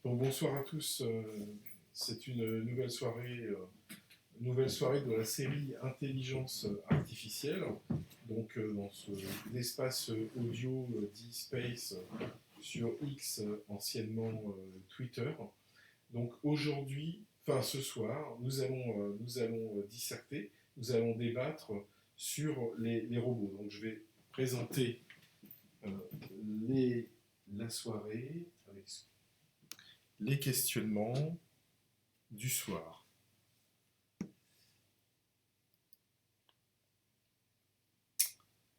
Donc bonsoir à tous. C'est une nouvelle soirée de la série Intelligence artificielle. Donc dans l'espace audio dit Space sur X, anciennement Twitter. Donc aujourd'hui, enfin ce soir, nous allons disserter, nous allons débattre sur les robots. Donc je vais présenter euh, la soirée avec les questionnements du soir.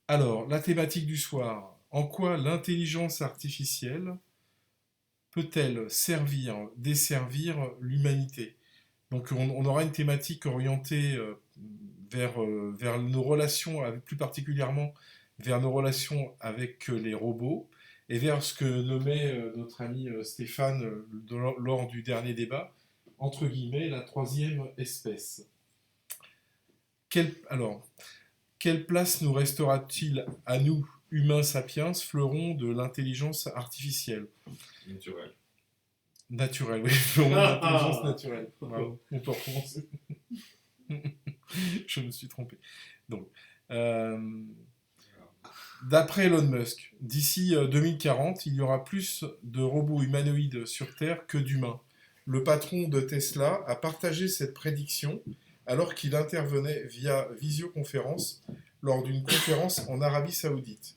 Alors, la thématique du soir. En quoi l'intelligence artificielle peut-elle desservir l'humanité? Donc, on aura une thématique orientée vers nos relations, plus particulièrement vers nos relations avec les robots, et vers ce que nommait notre ami Stéphane lors du dernier débat, entre guillemets, la troisième espèce. Alors, quelle place nous restera-t-il à nous, humains sapiens, fleurons de l'intelligence artificielle? Naturel. Naturelle, oui, fleurons de l'intelligence naturelle. Bravo, on peut recommencer. Je me suis trompé. Donc, d'après Elon Musk, d'ici 2040, il y aura plus de robots humanoïdes sur Terre que d'humains. Le patron de Tesla a partagé cette prédiction alors qu'il intervenait via visioconférence lors d'une conférence en Arabie Saoudite.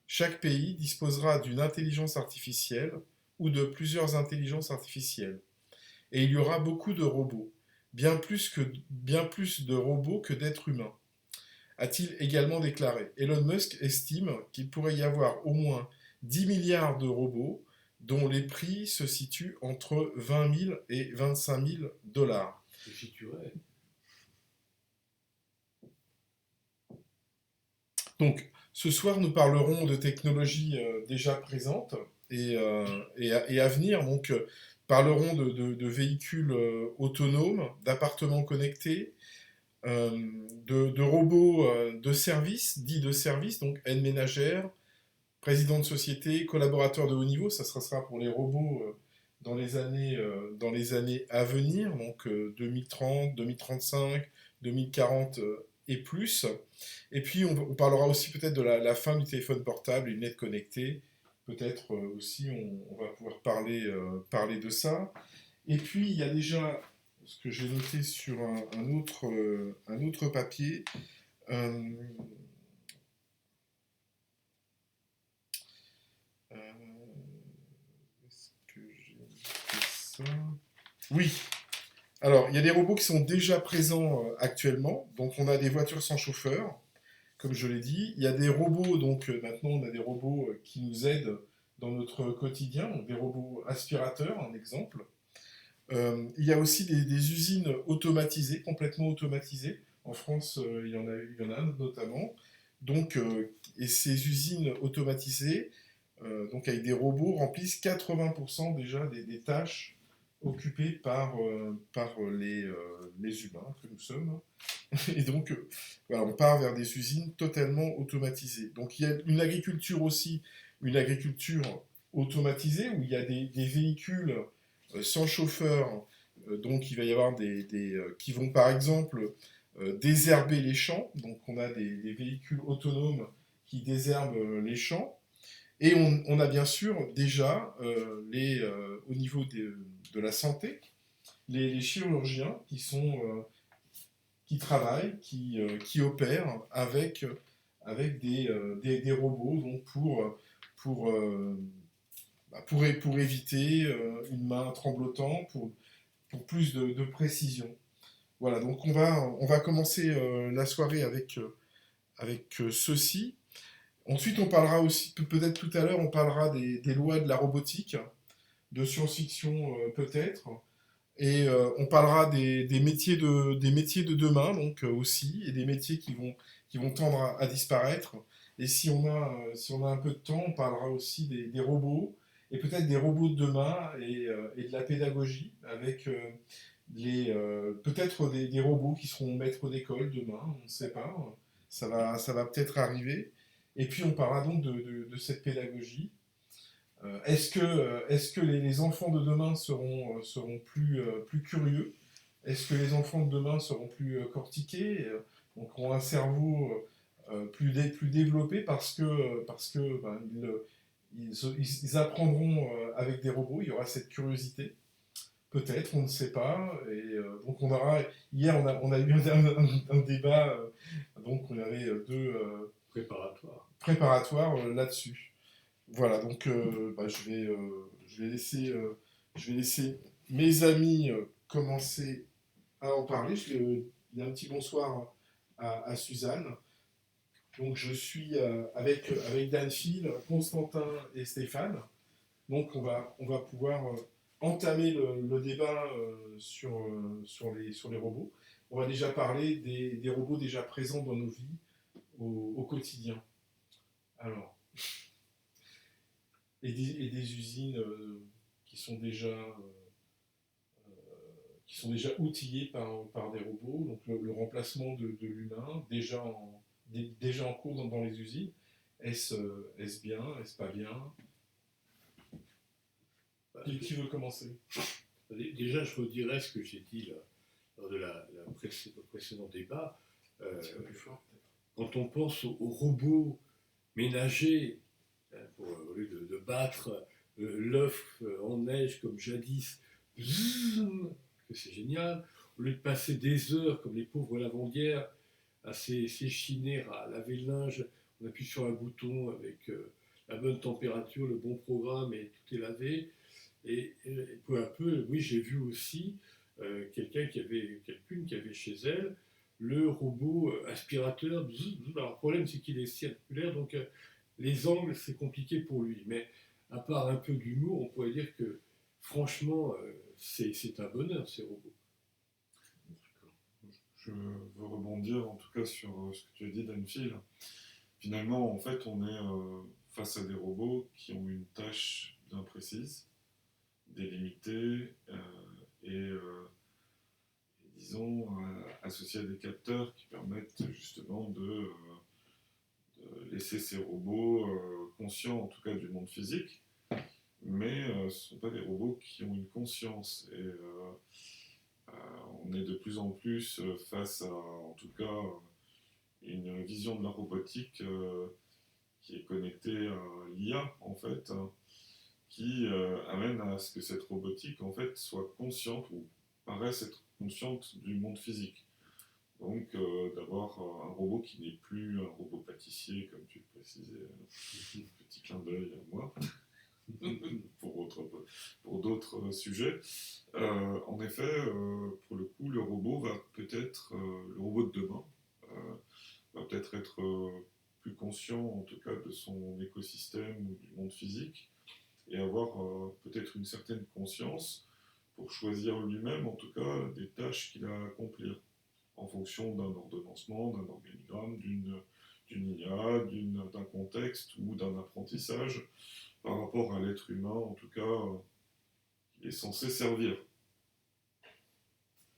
Chaque pays disposera d'une intelligence artificielle ou de plusieurs intelligences artificielles. Et il y aura beaucoup de robots, bien plus de robots que d'êtres humains, a-t-il également déclaré. Elon Musk estime qu'il pourrait y avoir au moins 10 milliards de robots dont les prix se situent entre 20 000 et 25 000 dollars. Donc, ce soir, nous parlerons de technologies déjà présentes et à venir. Donc, parlerons de véhicules autonomes, d'appartements connectés, de robots de service, dits de service, donc aide ménagère, président de société, collaborateur de haut niveau, ça sera pour les robots dans les années à venir, donc 2030, 2035, 2040 et plus. Et puis on parlera aussi peut-être de la fin du téléphone portable, lunettes connectées, peut-être aussi on va pouvoir parler de ça. Et puis il y a déjà ce que j'ai noté sur un autre papier. Euh, euh, Est-ce que j'ai noté ça? Oui. Alors, il y a des robots qui sont déjà présents actuellement. Donc, on a des voitures sans chauffeur, comme je l'ai dit. Il y a des robots, donc maintenant, on a des robots qui nous aident dans notre quotidien. Donc, des robots aspirateurs, un exemple. Il y a aussi des usines automatisées, complètement automatisées. En France, il y en a notamment. Donc, et ces usines automatisées, donc avec des robots, remplissent 80% déjà des tâches occupées par les humains que nous sommes. Et donc, voilà, on part vers des usines totalement automatisées. Donc, il y a une agriculture aussi, une agriculture automatisée, où il y a des véhicules sans chauffeur. Donc, il va y avoir qui vont, par exemple, désherber les champs. Donc, on a des véhicules autonomes qui désherbent les champs. Et on a bien sûr déjà, au niveau de la santé, les chirurgiens qui travaillent, qui opèrent avec des robots donc pour éviter une main tremblotante, pour plus de précision. Voilà, donc on va commencer la soirée avec ceci. Ensuite, on parlera aussi, peut-être tout à l'heure, on parlera des lois de la robotique, de science-fiction peut-être. Et on parlera des métiers de demain, donc aussi, et des métiers qui vont tendre à disparaître. Et si on a un peu de temps, on parlera aussi des robots, et peut-être des robots de demain, et de la pédagogie, avec peut-être des robots qui seront maîtres d'école demain, on ne sait pas. Ça va peut-être arriver. Et puis on parlera donc de cette pédagogie. Est-ce que les enfants de demain seront plus curieux? Est-ce que les enfants de demain seront plus cortiqués, donc auront un cerveau plus développé parce que ben, ils apprendront avec des robots, il y aura cette curiosité. Peut-être, on ne sait pas. Et donc on aura. Hier, on a eu un débat, donc on avait deux préparatoires là-dessus. Voilà, donc bah, je vais laisser mes amis commencer à en parler. Il y a un petit bonsoir à Suzanne. Donc je suis avec Danfil, Constantin et Stéphane. Donc on va pouvoir entamer le débat sur les robots. On va déjà parler des robots déjà présents dans nos vies au quotidien. Alors, et des usines qui sont déjà outillées par des robots. Donc le remplacement de l'humain, déjà en cours dans les usines. Est-ce bien? Est-ce pas bien? Qui veut commencer? Déjà, je redirais ce que j'ai dit lors de le précédent débat. Plus fort, quand on pense aux robots ménagers, au lieu de battre l'œuf en neige comme jadis, que c'est génial, au lieu de passer des heures comme les pauvres lavandières à s'échiner, à laver le linge, on appuie sur un bouton avec la bonne température, le bon programme et tout est lavé. Et peu à peu, oui, j'ai vu aussi quelqu'une qui avait chez elle le robot aspirateur. Alors, le problème, c'est qu'il est circulaire, donc les angles, c'est compliqué pour lui. Mais à part un peu d'humour, on pourrait dire que franchement, c'est un bonheur, ces robots. Je veux rebondir en tout cas sur ce que tu as dit, Danfil. Finalement, en fait, on est face à des robots qui ont une tâche bien précise, délimitée et disons associée à des capteurs qui permettent justement de laisser ces robots conscients en tout cas du monde physique, mais ce ne sont pas des robots qui ont une conscience. Et on est de plus en plus face à, en tout cas, une vision de la robotique qui est connectée à l'IA, en fait, qui amène à ce que cette robotique, en fait, soit consciente ou paraisse être consciente du monde physique. Donc, d'avoir un robot qui n'est plus un robot pâtissier, comme tu le précisais, petit clin d'œil à moi, pour d'autres sujets. En effet, pour le coup, le robot va peut-être, le robot de demain, va peut-être être plus conscient, en tout cas, de son écosystème ou du monde physique, et avoir peut-être une certaine conscience pour choisir lui-même, en tout cas, des tâches qu'il a à accomplir, en fonction d'un ordonnancement, d'un organigramme, d'une IA, d'un contexte ou d'un apprentissage par rapport à l'être humain, en tout cas, qui est censé servir.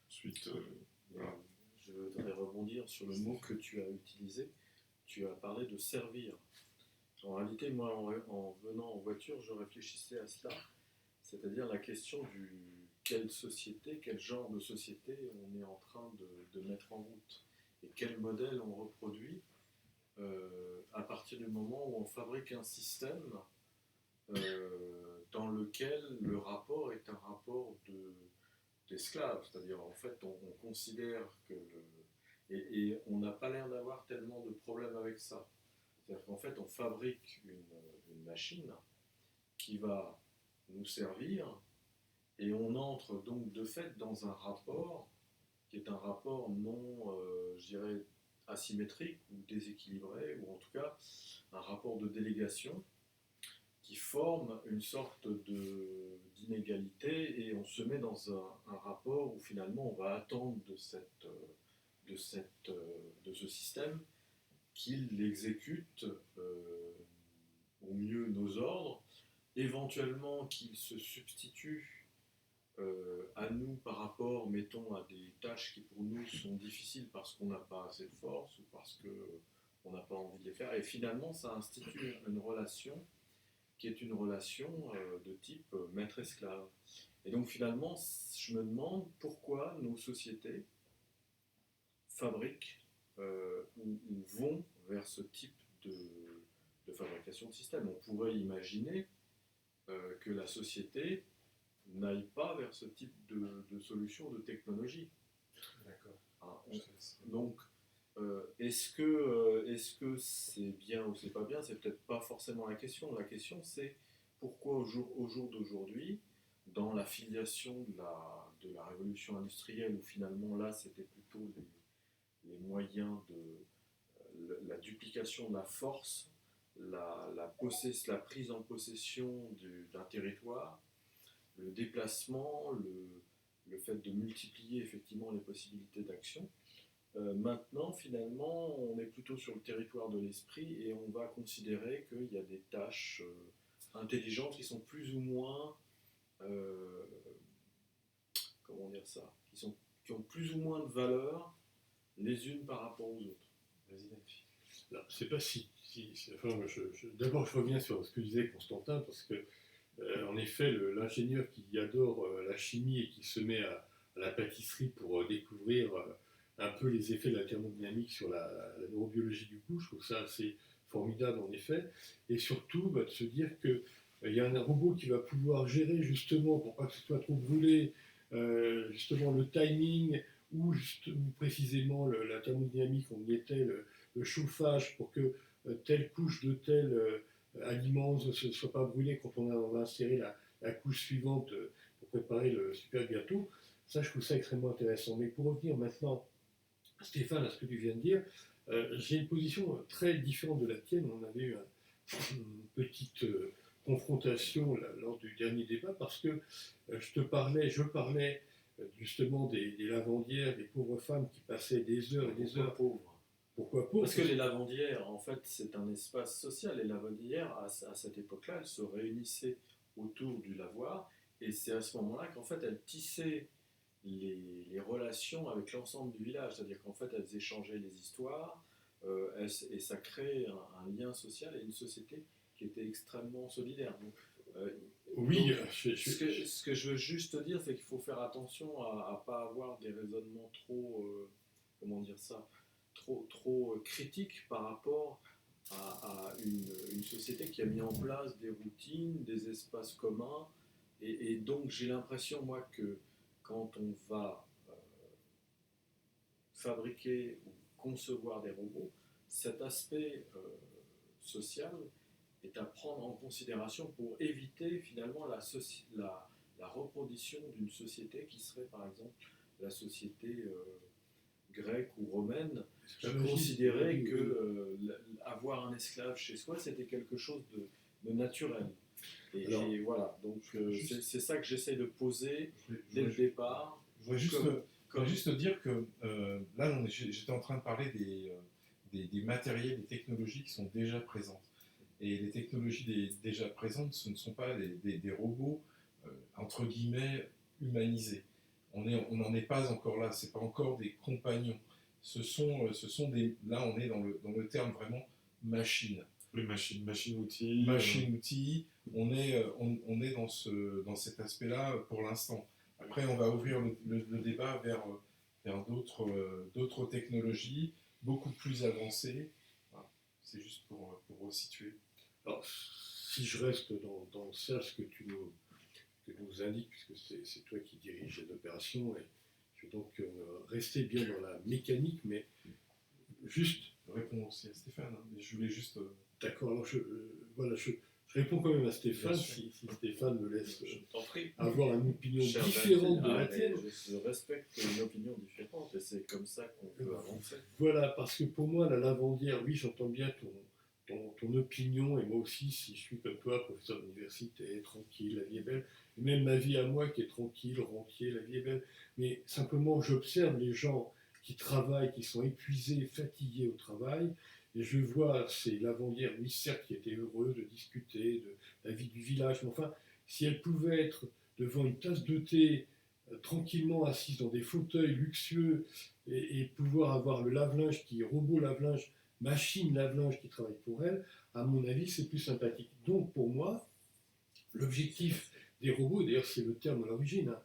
Ensuite, voilà. Je voudrais rebondir sur le mot que tu as utilisé. Tu as parlé de servir. En réalité, moi, en venant en voiture, je réfléchissais à cela, c'est-à-dire la question du quelle société, quel genre de société on est en train de mettre en route et quel modèle on reproduit à partir du moment où on fabrique un système dans lequel le rapport est un rapport d'esclave, c'est-à-dire en fait on considère que et on n'a pas l'air d'avoir tellement de problèmes avec ça. C'est-à-dire qu'en fait on fabrique une machine qui va nous servir et on entre donc de fait dans un rapport qui est un rapport non, je dirais, asymétrique ou déséquilibré, ou en tout cas un rapport de délégation qui forme une sorte d'inégalité et on se met dans un rapport où finalement on va attendre de ce système qu'il exécute au mieux nos ordres, éventuellement qu'il se substitue à nous par rapport, mettons, à des tâches qui pour nous sont difficiles parce qu'on n'a pas assez de force ou parce qu'on n'a pas envie de les faire. Et finalement, ça institue une relation qui est une relation de type maître-esclave. Et donc finalement, je me demande pourquoi nos sociétés fabriquent ou vont vers ce type de fabrication de système. On pourrait imaginer que la société n'aille pas vers ce type de solution, de technologie. D'accord. Donc, est-ce que c'est bien ou c'est pas bien? C'est peut-être pas forcément la question. La question, c'est pourquoi au jour d'aujourd'hui, dans la filiation de la révolution industrielle, où finalement là, c'était plutôt les moyens la duplication de la force, la prise en possession d'un territoire, le déplacement, le fait de multiplier effectivement les possibilités d'action. Maintenant, finalement, on est plutôt sur le territoire de l'esprit et on va considérer qu'il y a des tâches intelligentes qui sont plus ou moins, comment dire ça, qui ont plus ou moins de valeur les unes par rapport aux autres. Vas-y, Delphi. Alors, je ne sais pas enfin, d'abord, je reviens sur ce que disait Constantin, parce que, en effet, l'ingénieur qui adore la chimie et qui se met à la pâtisserie pour découvrir un peu les effets de la thermodynamique sur la neurobiologie du goût, je trouve ça assez formidable, en effet. Et surtout, de se dire qu'il y a un robot qui va pouvoir gérer, justement, pour pas que ce soit trop brûlé, justement le timing, ou précisément la thermodynamique, on y était, le chauffage pour que telle couche de tel aliment ne soit pas brûlée quand on va insérer la couche suivante pour préparer le super gâteau. Ça, je trouve ça extrêmement intéressant. Mais pour revenir maintenant, Stéphane, à ce que tu viens de dire, j'ai une position très différente de la tienne. On avait eu une petite confrontation lors du dernier débat, parce que je parlais justement des lavandières, des pauvres femmes qui passaient des heures et des heures. Pauvres. Pourquoi pauvres? Parce que les lavandières, en fait, c'est un espace social. Les lavandières, à cette époque-là, elles se réunissaient autour du lavoir, et c'est à ce moment-là qu'en fait, elles tissaient les relations avec l'ensemble du village. C'est-à-dire qu'en fait, elles échangeaient les histoires, et ça créait un lien social et une société qui était extrêmement solidaire. Donc, oui, donc, ce que je veux juste dire, c'est qu'il faut faire attention à ne pas avoir des raisonnements trop, comment dire ça, trop critiques par rapport à une société qui a mis en place des routines, des espaces communs, et donc j'ai l'impression, moi, que quand on va fabriquer ou concevoir des robots, cet aspect social est à prendre en considération pour éviter finalement la reproduction d'une société qui serait par exemple la société grecque ou romaine, qui considérait que avoir un esclave chez soi c'était quelque chose de naturel. Et voilà, donc c'est ça que j'essaie de poser dès le départ. Je voudrais juste dire que là, j'étais en train de parler des matériels, des technologies qui sont déjà présentes. Et les technologies déjà présentes, ce ne sont pas des robots, entre guillemets, humanisés. On n'en est pas encore là, ce n'est pas encore des compagnons. Ce sont là, on est dans le terme vraiment machine. Les machine-outils. Machine-outils, on est dans cet aspect-là pour l'instant. Après, on va ouvrir le débat vers d'autres technologies, beaucoup plus avancées. Voilà. C'est juste pour resituer. Alors, si je reste dans ça, ce que tu nous indiques, puisque c'est toi qui diriges les opérations, et je vais donc rester bien dans la mécanique, mais juste... Je réponds aussi à Stéphane, hein, mais je voulais juste... D'accord, alors je réponds quand même à Stéphane, si Stéphane me laisse avoir une opinion différente de la tienne. Je respecte une opinion différente, et c'est comme ça qu'on peut avancer. Voilà, parce que pour moi, la lavandière, oui, j'entends bien ton opinion, et moi aussi, si je suis comme toi, professeur d'université, tranquille, la vie est belle, et même ma vie à moi qui est tranquille, rentier, la vie est belle, mais simplement j'observe les gens qui travaillent, qui sont épuisés, fatigués au travail, et je vois ces lavandières, oui certes, qui étaient heureuses de discuter de la vie du village, mais enfin, si elles pouvaient être devant une tasse de thé, tranquillement assises dans des fauteuils luxueux, et pouvoir avoir le lave-linge qui est robot lave-linge, machine lave-linge qui travaille pour elles, à mon avis, c'est plus sympathique. Donc pour moi, l'objectif des robots, d'ailleurs c'est le terme à l'origine, hein.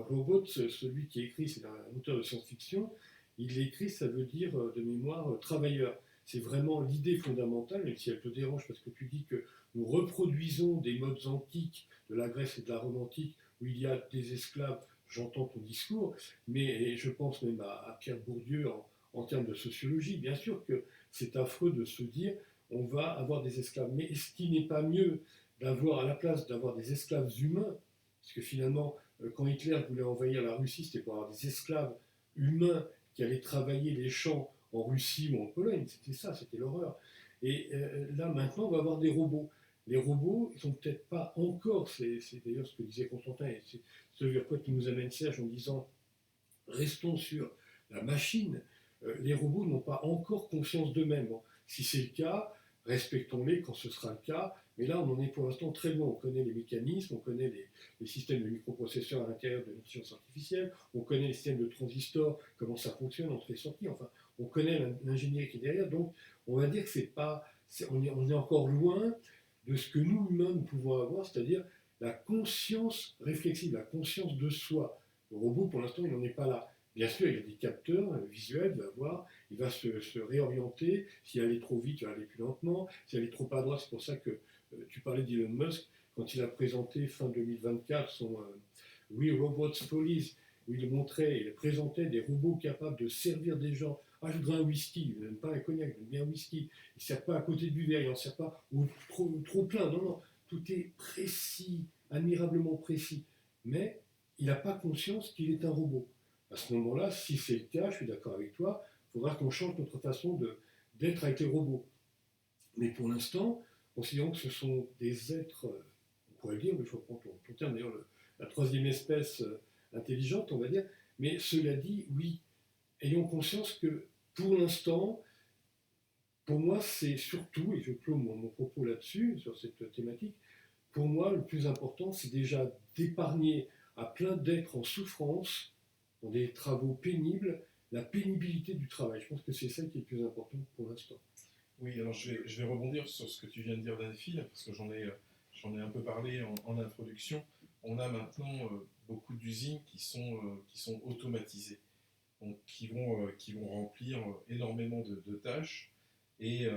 Robot, celui qui écrit, c'est un auteur de science-fiction, il écrit, ça veut dire de mémoire travailleur. C'est vraiment l'idée fondamentale, même si elle te dérange parce que tu dis que nous reproduisons des modes antiques de la Grèce et de la Rome antique où il y a des esclaves, j'entends ton discours, mais je pense même à Pierre Bourdieu en termes de sociologie. Bien sûr que c'est affreux de se dire on va avoir des esclaves, mais est-ce qu'il n'est pas mieux d'avoir, à la place d'avoir des esclaves humains, parce que finalement, quand Hitler voulait envahir la Russie, c'était pour avoir des esclaves humains qui allaient travailler les champs en Russie ou en Pologne, c'était ça, c'était l'horreur. Et là, maintenant, on va avoir des robots. Les robots, ils sont peut-être pas encore, c'est d'ailleurs ce que disait Constantin, et c'est ce vers quoi tu nous amènes Serge en disant, restons sur la machine, les robots n'ont pas encore conscience d'eux-mêmes. Bon, si c'est le cas, respectons-les quand ce sera le cas, mais là on en est pour l'instant très loin. On connaît les mécanismes, on connaît les systèmes de microprocesseurs à l'intérieur de l'intelligence artificielle, on connaît les systèmes de transistors, comment ça fonctionne, entrée-sortie, enfin, on connaît l'ingénierie qui est derrière, donc on va dire que on est encore loin de ce que nous humains nous pouvons avoir, c'est-à-dire la conscience réflexive, la conscience de soi. Le robot, pour l'instant, il n'en est pas là. Bien sûr, il y a des capteurs visuels, il va se réorienter. S'il allait trop vite, il va aller plus lentement. S'il allait trop à droite, c'est pour ça que tu parlais d'Elon Musk, quand il a présenté fin 2024 son We Robots Police, où il présentait des robots capables de servir des gens. Ah, je voudrais un whisky, il n'aime pas un cognac, il aime bien un whisky. Il ne sert pas à côté du verre, il n'en sert pas ou trop plein. Non, non, tout est précis, admirablement précis. Mais il n'a pas conscience qu'il est un robot. À ce moment-là, si c'est le cas, je suis d'accord avec toi, il faudra qu'on change notre façon d'être avec les robots. Mais pour l'instant, considérons que ce sont des êtres, on pourrait dire, mais je reprends ton terme d'ailleurs, la troisième espèce intelligente, on va dire, mais cela dit, oui, ayons conscience que pour l'instant, pour moi, c'est surtout, et je clôt mon propos là-dessus, sur cette thématique, pour moi, le plus important, c'est déjà d'épargner à plein d'êtres en souffrance, dans des travaux pénibles, la pénibilité du travail. Je pense que c'est ça qui est le plus important pour l'instant. Oui, alors je vais rebondir sur ce que tu viens de dire d'Anfil, parce que j'en ai un peu parlé en introduction. On a maintenant beaucoup d'usines qui sont automatisées, donc qui vont remplir énormément de tâches. Et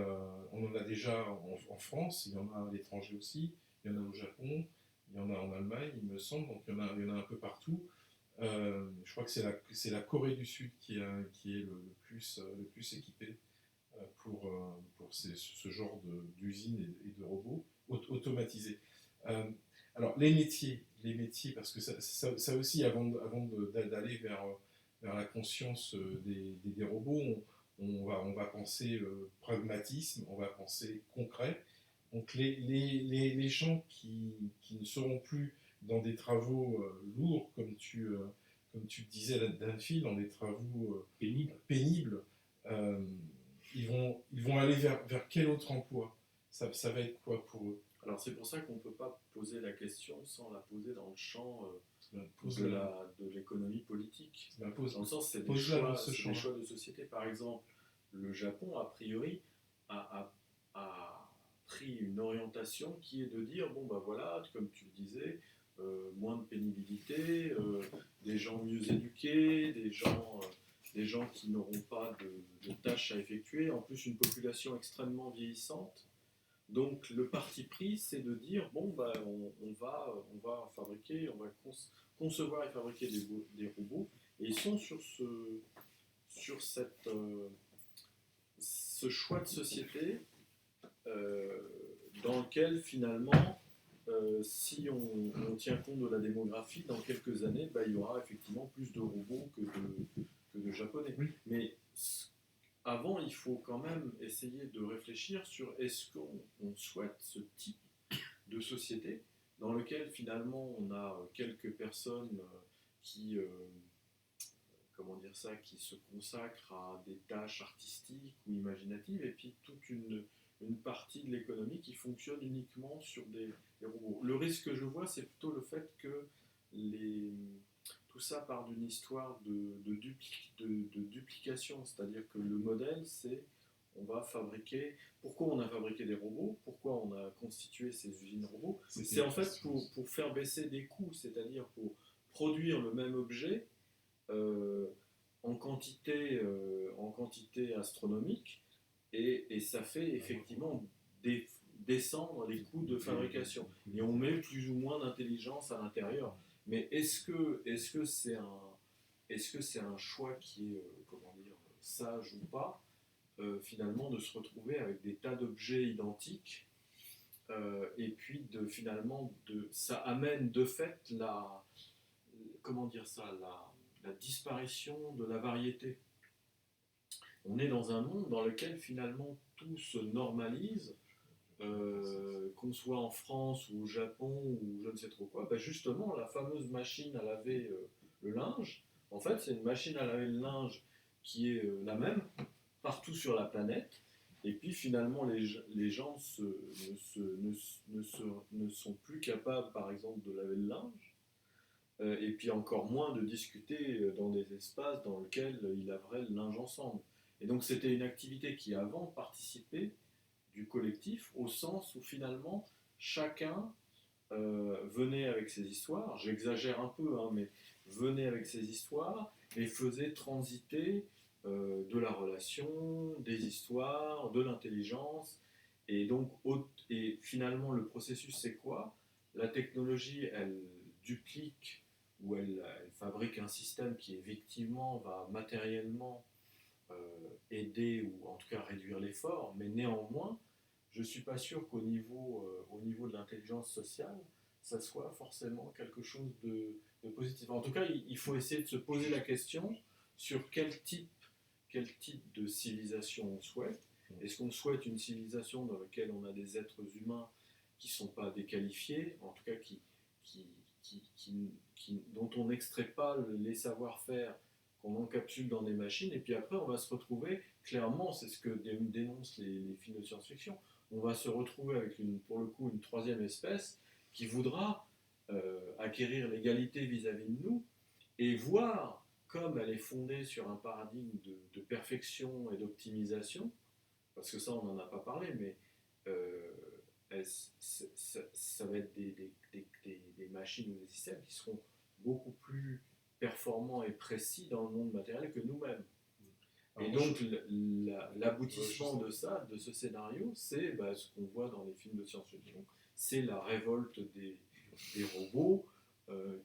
on en a déjà en France, il y en a à l'étranger aussi, il y en a au Japon, il y en a en Allemagne, il me semble, donc il y en a un peu partout. Je crois que c'est la Corée du Sud qui est le plus équipée pour ce genre d'usines et de robots automatisés. Euh, alors, les métiers, parce que ça aussi, avant d'aller vers la conscience des robots, on va penser pragmatisme, on va penser concret. Donc, les gens qui ne seront plus dans des travaux lourds, comme tu disais d'un fil, dans des travaux pénibles ils vont aller vers quel autre emploi ça va être quoi pour eux? Alors c'est pour ça qu'on ne peut pas poser la question sans la poser dans le champ de l'économie politique. Dans le sens, c'est des choix de société. Par exemple, le Japon, a priori, a pris une orientation qui est de dire, bon ben voilà, comme tu le disais, moins de pénibilité, des gens mieux éduqués, des gens qui n'auront pas de tâches à effectuer, en plus une population extrêmement vieillissante. Donc le parti pris, c'est de dire, bon, bah, on va fabriquer, on va concevoir et fabriquer des robots, et ils sont sur ce choix de société dans lequel finalement, si on tient compte de la démographie, dans quelques années, bah, il y aura effectivement plus de robots que de Japonais. Oui. Mais avant, il faut quand même essayer de réfléchir sur est-ce qu'on souhaite ce type de société dans lequel finalement on a quelques personnes qui se consacrent à des tâches artistiques ou imaginatives, et puis toute une partie de l'économie qui fonctionne uniquement sur des robots. Le risque que je vois, c'est plutôt le fait que tout ça part d'une histoire de duplication, c'est-à-dire que le modèle, c'est on va fabriquer. Pourquoi on a fabriqué des robots? Pourquoi on a constitué ces usines robots? C'est en fait pour faire baisser des coûts, c'est-à-dire pour produire le même objet euh, en quantité astronomique, et ça fait effectivement descendre les coûts de fabrication. Et on met plus ou moins d'intelligence à l'intérieur. Mais est-ce que c'est un choix qui est comment dire, sage ou pas, finalement, de se retrouver avec des tas d'objets identiques, et puis ça amène de fait comment dire ça, la disparition de la variété. On est dans un monde dans lequel finalement tout se normalise, qu'on soit en France ou au Japon ou je ne sais trop quoi. Ben justement, la fameuse machine à laver le linge, en fait, c'est une machine à laver le linge qui est la même partout sur la planète. Et puis finalement, les gens ne sont plus capables, par exemple, de laver le linge, et puis encore moins de discuter dans des espaces dans lesquels ils laveraient le linge ensemble. Et donc c'était une activité qui avant participait du collectif, au sens où finalement chacun venait avec ses histoires, j'exagère un peu, hein, mais venait avec ses histoires et faisait transiter de la relation, des histoires, de l'intelligence. Et donc, et finalement, le processus, c'est quoi? La technologie, elle duplique ou elle fabrique un système qui, effectivement, va matériellement aider ou en tout cas réduire l'effort, mais néanmoins, je ne suis pas sûr au niveau de l'intelligence sociale, ça soit forcément quelque chose de positif. En tout cas, il faut essayer de se poser la question sur quel type de civilisation on souhaite. Est-ce qu'on souhaite une civilisation dans laquelle on a des êtres humains qui ne sont pas déqualifiés, en tout cas dont on n'extrait pas les savoir-faire qu'on encapsule dans des machines, et puis après on va se retrouver, clairement, c'est ce que dénoncent les films de science-fiction, on va se retrouver avec pour le coup une troisième espèce qui voudra acquérir l'égalité vis-à-vis de nous, et voir, comme elle est fondée sur un paradigme de perfection et d'optimisation, parce que ça on n'en a pas parlé, mais ça va être des machines ou des systèmes qui seront beaucoup plus performants et précis dans le monde matériel que nous-mêmes. Et donc l'aboutissement de ce scénario, c'est ce qu'on voit dans les films de science-fiction, c'est la révolte des robots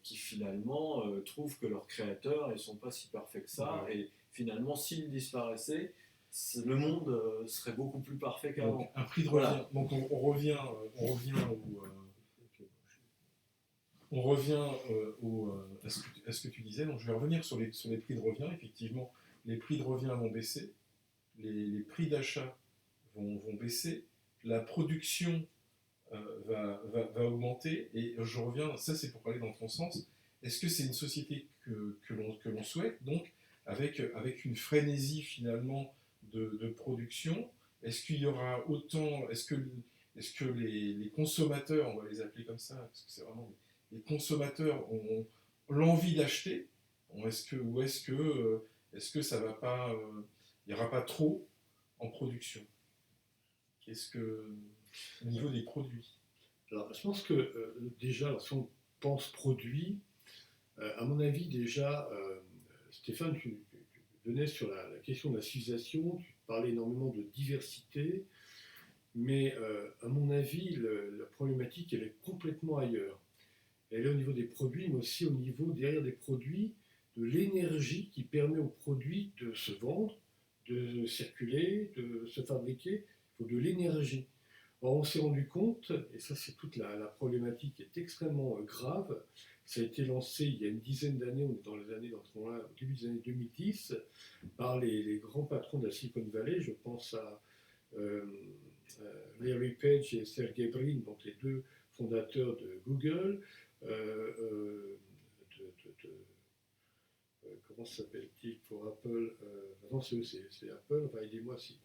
qui finalement trouvent que leurs créateurs ne sont pas si parfaits que ça, et finalement s'ils disparaissaient, le monde serait beaucoup plus parfait qu'avant. Donc, un prix de revient. Voilà. Donc on revient à ce que tu disais. Donc je vais revenir sur les prix de revient. Effectivement, les prix de revient vont baisser, les prix d'achat vont baisser, la production va augmenter. Et je reviens, ça c'est pour parler dans ton sens. Est-ce que c'est une société que l'on souhaite, donc avec une frénésie finalement de production? Est-ce qu'il y aura autant, est-ce que les consommateurs, on va les appeler comme ça, parce que c'est vraiment les consommateurs ont l'envie d'acheter, est-ce que ça va pas, il n'y aura pas trop en production? Qu'est-ce que, au niveau des produits? Alors, je pense que déjà, si on pense produit, à mon avis, déjà, Stéphane, tu venais sur la question de la civilisation, tu parlais énormément de diversité, mais à mon avis, la problématique, elle est complètement ailleurs. Elle est au niveau des produits, mais aussi au niveau, derrière des produits, de l'énergie qui permet aux produits de se vendre, de circuler, de se fabriquer. Il faut de l'énergie. Or, on s'est rendu compte, et ça c'est toute la problématique qui est extrêmement grave, ça a été lancé il y a une dizaine d'années, on est dans les années, au début des années 2010, par les grands patrons de la Silicon Valley. Je pense à Larry Page et Sergey Brin, donc les deux fondateurs de Google, comment s'appelle-t-il pour Apple? Non, c'est Apple, enfin aidez-moi si.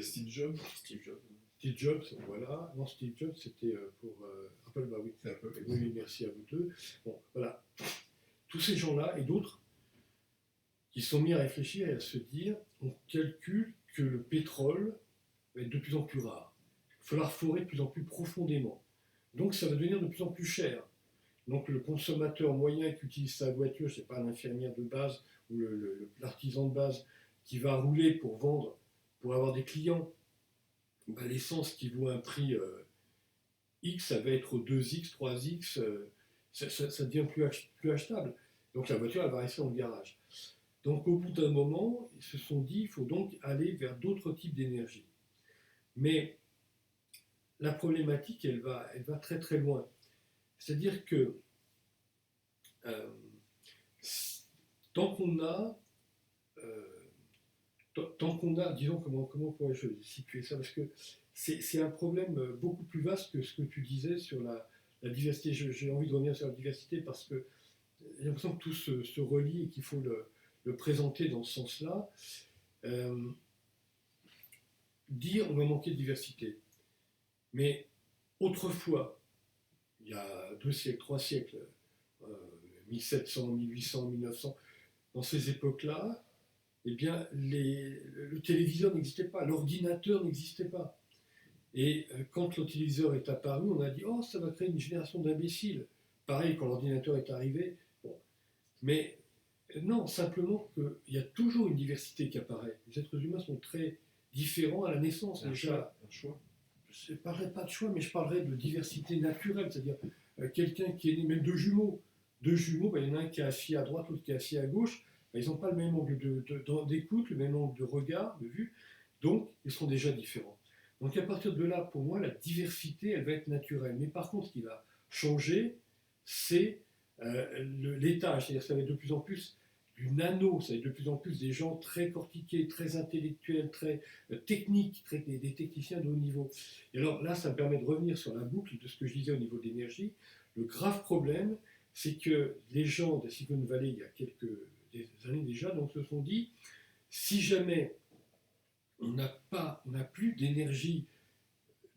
Steve Jobs. Steve Jobs, voilà. Non, Steve Jobs, c'était pour Apple, bah oui. Apple. Oui, merci à vous deux. Bon, voilà. Tous ces gens-là et d'autres qui sont mis à réfléchir et à se dire, on calcule que le pétrole va être de plus en plus rare. Il va falloir forer de plus en plus profondément. Donc ça va devenir de plus en plus cher. Donc le consommateur moyen qui utilise sa voiture, je ne sais pas, l'infirmière de base ou l'artisan de base qui va rouler pour vendre, pour avoir des clients, ben, l'essence qui vaut un prix X, ça va être 2X, 3X, ça devient plus achetable. Donc la voiture, elle va rester dans le garage. Donc au bout d'un moment, ils se sont dit, il faut donc aller vers d'autres types d'énergie. Mais la problématique, elle va très très loin. C'est-à-dire que euh, tant qu'on a, disons, comment pourrais-je situer ça? Parce que c'est un problème beaucoup plus vaste que ce que tu disais sur la diversité. J'ai envie de revenir sur la diversité parce que j'ai l'impression que tout se relie et qu'il faut le présenter dans ce sens-là. Dire on va manquer de diversité. Mais autrefois, il y a 2 siècles, 3 siècles, 1700, 1800, 1900, dans ces époques-là, eh bien, le téléviseur n'existait pas, l'ordinateur n'existait pas. Et quand le téléviseur est apparu, on a dit « Oh, ça va créer une génération d'imbéciles ». Pareil, quand l'ordinateur est arrivé. Bon. Mais non, simplement qu'il y a toujours une diversité qui apparaît. Les êtres humains sont très différents à la naissance. Un choix. Je ne parlerai pas de choix, mais je parlerai de diversité naturelle, c'est-à-dire quelqu'un qui est né, même deux jumeaux. Deux jumeaux, ben, il y en a un qui est assis à droite, l'autre qui est assis à gauche. Ben, ils n'ont pas le même angle d'écoute, le même angle de regard, de vue. Donc, ils sont déjà différents. Donc, à partir de là, pour moi, la diversité, elle va être naturelle. Mais par contre, ce qui va changer, c'est l'étage. C'est-à-dire que ça va être de plus en plus du nano, ça va être de plus en plus des gens très cortiqués, très intellectuels, très techniques, des techniciens de haut niveau. Et alors là, ça me permet de revenir sur la boucle de ce que je disais au niveau de l'énergie. Le grave problème, c'est que les gens de Silicon Valley, il y a quelques années déjà, donc se sont dit, si jamais on n'a plus d'énergie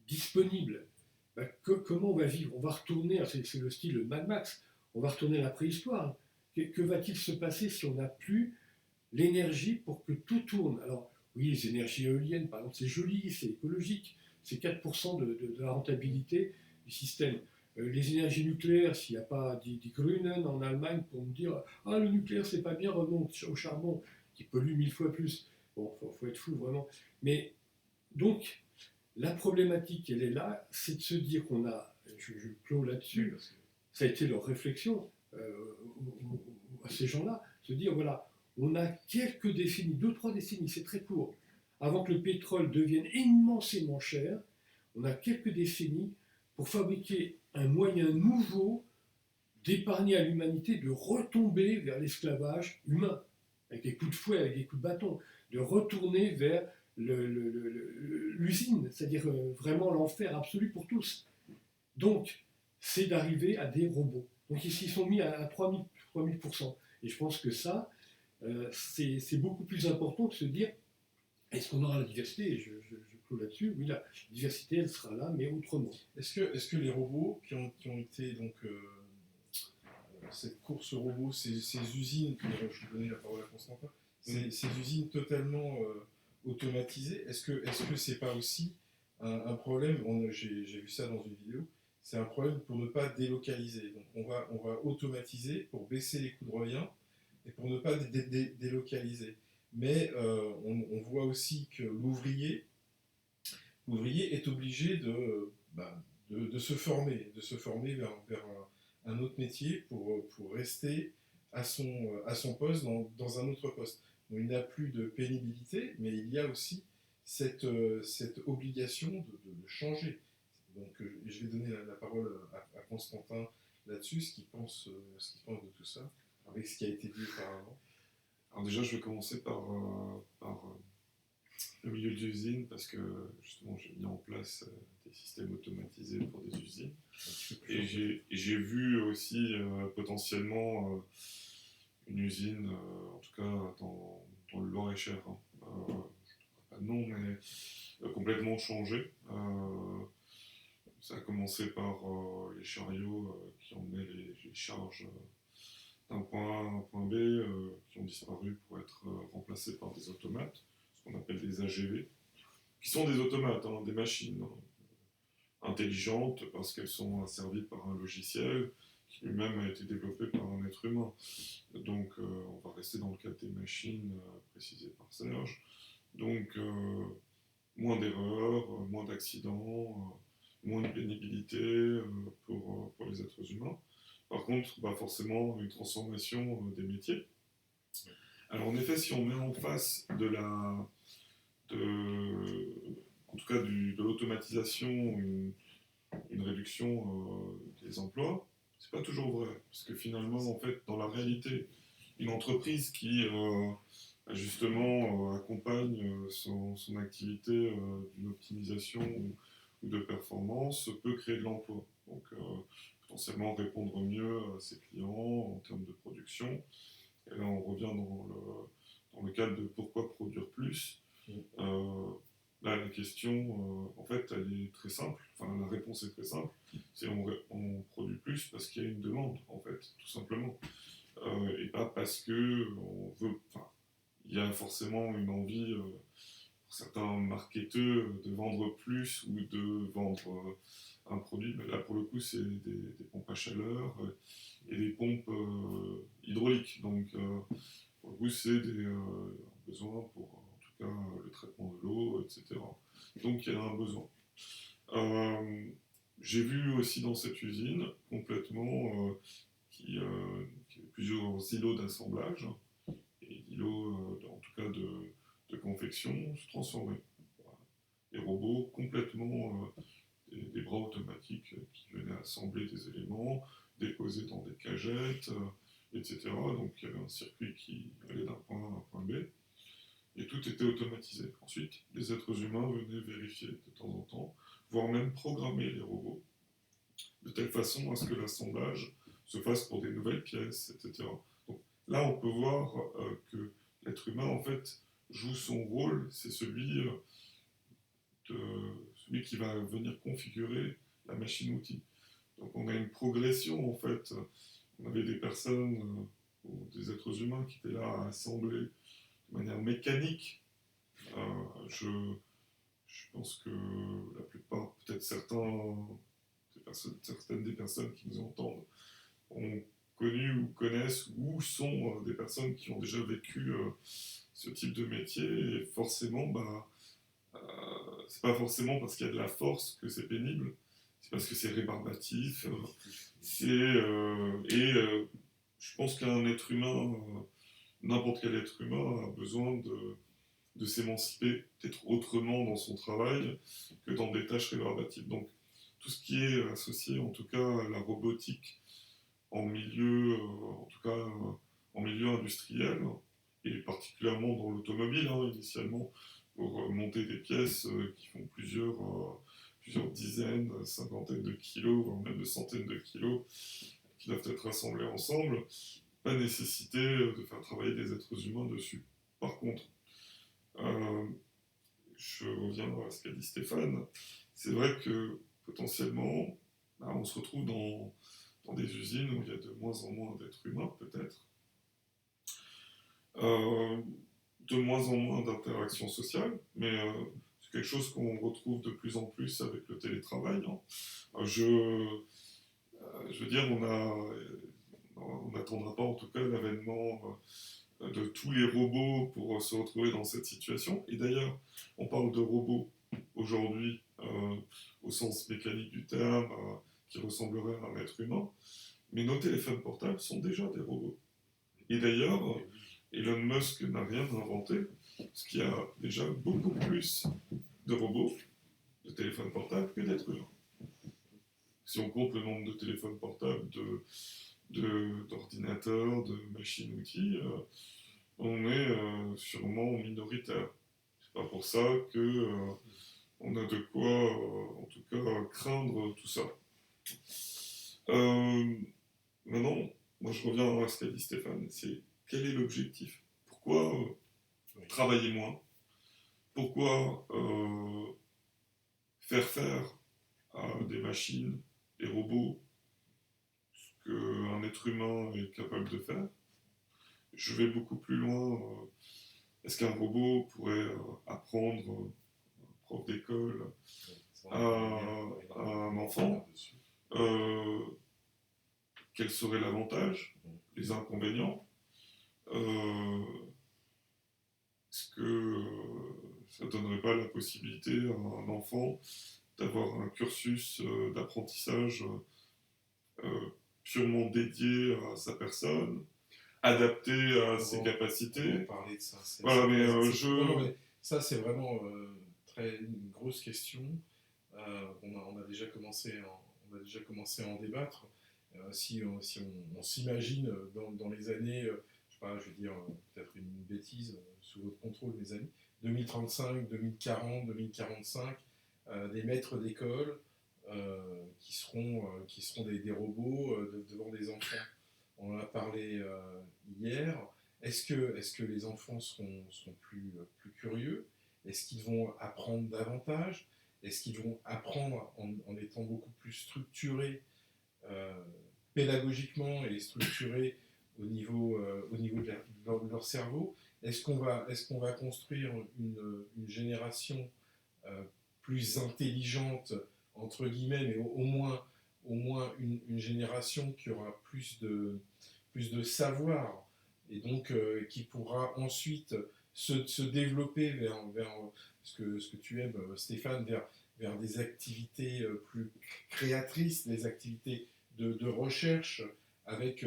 disponible, ben, comment on va vivre? On va retourner, c'est le style Mad Max, on va retourner à la préhistoire. Que va-t-il se passer si on n'a plus l'énergie pour que tout tourne? Alors, oui, les énergies éoliennes, par exemple, c'est joli, c'est écologique, c'est 4% de la rentabilité du système. Les énergies nucléaires, s'il n'y a pas die Grünen en Allemagne pour me dire « Ah, le nucléaire, c'est pas bien, remonte au charbon, qui pollue 1000 fois plus ». Bon, faut être fou, vraiment. Mais, donc, la problématique, elle est là, c'est de se dire qu'on a, je clôt là-dessus, parce que ça a été leur réflexion, à ces gens-là, se dire voilà, on a quelques décennies, 2-3 décennies, c'est très court, avant que le pétrole devienne immensément cher, on a quelques décennies pour fabriquer un moyen nouveau d'épargner à l'humanité de retomber vers l'esclavage humain, avec des coups de fouet, avec des coups de bâton, de retourner vers l'usine, c'est-à-dire vraiment l'enfer absolu pour tous. Donc, c'est d'arriver à des robots. Donc ils s'y sont mis à 3000%. Et je pense que ça, c'est beaucoup plus important que de se dire, est-ce qu'on aura la diversité? Et je clôt là-dessus, oui, la diversité, elle sera là, mais autrement. Est-ce que les robots qui ont été donc cette course aux robots, ces usines, je vais donner la parole à Constantin, ces usines totalement automatisées, est-ce que c'est pas aussi un problème? J'ai vu ça dans une vidéo. C'est un problème pour ne pas délocaliser. Donc on va automatiser pour baisser les coûts de revient et pour ne pas délocaliser. Mais on voit aussi que l'ouvrier est obligé de se former vers un autre métier pour rester à son poste dans un autre poste. Donc, il n'y a plus de pénibilité, mais il y a aussi cette obligation de changer. Donc je vais donner la parole à Constantin là-dessus, ce qu'il pense de tout ça, avec ce qui a été dit auparavant. Alors déjà, je vais commencer par le milieu de l'usine, parce que justement, j'ai mis en place des systèmes automatisés pour des usines. Et j'ai vu aussi potentiellement une usine, en tout cas dans le Loir-et-Cher, hein. Je ne dirais pas de nom, mais complètement changé. Ça a commencé par les chariots qui emmenaient les charges d'un point A à un point B, qui ont disparu pour être remplacés par des automates. qu'on appelle des AGV, qui sont des automates, hein, des machines intelligentes parce qu'elles sont asservies par un logiciel qui lui-même a été développé par un être humain. Donc on va rester dans le cadre des machines précisées par Serge. Donc moins d'erreurs, moins d'accidents, moins de pénibilité pour les êtres humains. Par contre, bah forcément, une transformation des métiers. Alors en effet, si on met en face en tout cas de l'automatisation, une réduction des emplois, c'est pas toujours vrai. Parce que finalement, en fait, dans la réalité, une entreprise qui justement accompagne son activité d'une optimisation ou de performance peut créer de l'emploi. Donc potentiellement répondre mieux à ses clients en termes de production. Et là, on revient dans le cadre de pourquoi produire plus. Là, la question, en fait, elle est très simple. Enfin, la réponse est très simple. C'est on produit plus parce qu'il y a une demande, en fait, tout simplement. Et pas parce que on veut. Enfin, il y a forcément une envie pour certains marketeurs de vendre plus ou de vendre un produit. Mais là, pour le coup, c'est des pompes à chaleur et des pompes hydrauliques. Donc, pour le coup, c'est des besoins pour, en tout cas, le traitement de l'eau, etc. Donc, il y a un besoin. J'ai vu aussi dans cette usine, complètement, qui avait plusieurs îlots d'assemblage, et d'îlots, en tout cas, de confection, se transformer. Voilà. Des robots complètement, des bras automatiques qui venaient assembler des éléments, déposer dans des cagettes, etc. Donc il y avait un circuit qui allait d'un point A à un point B, et tout était automatisé. Ensuite, les êtres humains venaient vérifier de temps en temps, voire même programmer les robots, de telle façon à ce que l'assemblage se fasse pour des nouvelles pièces, etc. Donc là, on peut voir que l'être humain, en fait, joue son rôle, c'est celui qui va venir configurer la machine-outil. Donc on a une progression, en fait. On avait des personnes, ou des êtres humains qui étaient là à assembler de manière mécanique. Je pense que la plupart, peut-être certaines des personnes qui nous entendent ont connu ou connaissent ou sont des personnes qui ont déjà vécu ce type de métier. Et forcément, c'est pas forcément parce qu'il y a de la force que c'est pénible, c'est parce que c'est rébarbatif. Je pense qu'un être humain, n'importe quel être humain, a besoin de s'émanciper, d'être autrement dans son travail que dans des tâches rébarbatives. Donc tout ce qui est associé en tout cas à la robotique en milieu, en tout cas en milieu industriel, et particulièrement dans l'automobile, hein, initialement, pour monter des pièces qui font plusieurs dizaines, cinquantaines de kilos, voire même de centaines de kilos, qui doivent être assemblés ensemble, pas nécessité de faire travailler des êtres humains dessus. Par contre, je reviens à ce qu'a dit Stéphane, c'est vrai que potentiellement, là, on se retrouve dans des usines où il y a de moins en moins d'êtres humains, peut-être, de moins en moins d'interactions sociales, mais c'est quelque chose qu'on retrouve de plus en plus avec le télétravail. Hein. Je veux dire, on n'attendra pas en tout cas l'avènement de tous les robots pour se retrouver dans cette situation. Et d'ailleurs, on parle de robots aujourd'hui au sens mécanique du terme, qui ressembleraient à un être humain, mais nos téléphones portables sont déjà des robots. Et d'ailleurs, Elon Musk n'a rien inventé, parce qu'il y a déjà beaucoup plus de robots, de téléphones portables, que d'êtres humains. Si on compte le nombre de téléphones portables, d'ordinateurs, de machines-outils, on est sûrement minoritaire. C'est pas pour ça que on a de quoi, en tout cas, craindre tout ça. Maintenant, moi je reviens à ce qu'a dit Stéphane, c'est quel est l'objectif? Pourquoi travailler moins? Pourquoi faire à des machines, des robots, ce qu'un être humain est capable de faire? Je vais beaucoup plus loin. est-ce qu'un robot pourrait apprendre, prof d'école, à un enfant, quel serait l'avantage, les inconvénients, est-ce que ça ne donnerait pas la possibilité à un enfant d'avoir un cursus d'apprentissage purement dédié à sa personne, adapté à ses On capacités. va parler de ça. Voilà, mais Non, mais ça, c'est vraiment une grosse question. On a déjà commencé à en débattre. Si on s'imagine dans les années, je sais pas, je vais dire peut-être une bêtise sous votre contrôle, mes amis, 2035, 2040, 2045, des maîtres d'école qui seront des robots devant des enfants. On en a parlé hier. Est-ce que les enfants seront plus curieux? Est-ce qu'ils vont apprendre davantage? Est-ce qu'ils vont apprendre en étant beaucoup plus structurés pédagogiquement et structurés au niveau de leur cerveau? Est-ce qu'on va construire une génération plus intelligente, entre guillemets, mais au moins une génération qui aura plus de savoir et donc qui pourra ensuite se développer vers ce que tu aimes, Stéphane, vers des activités plus créatrices, des activités de recherche avec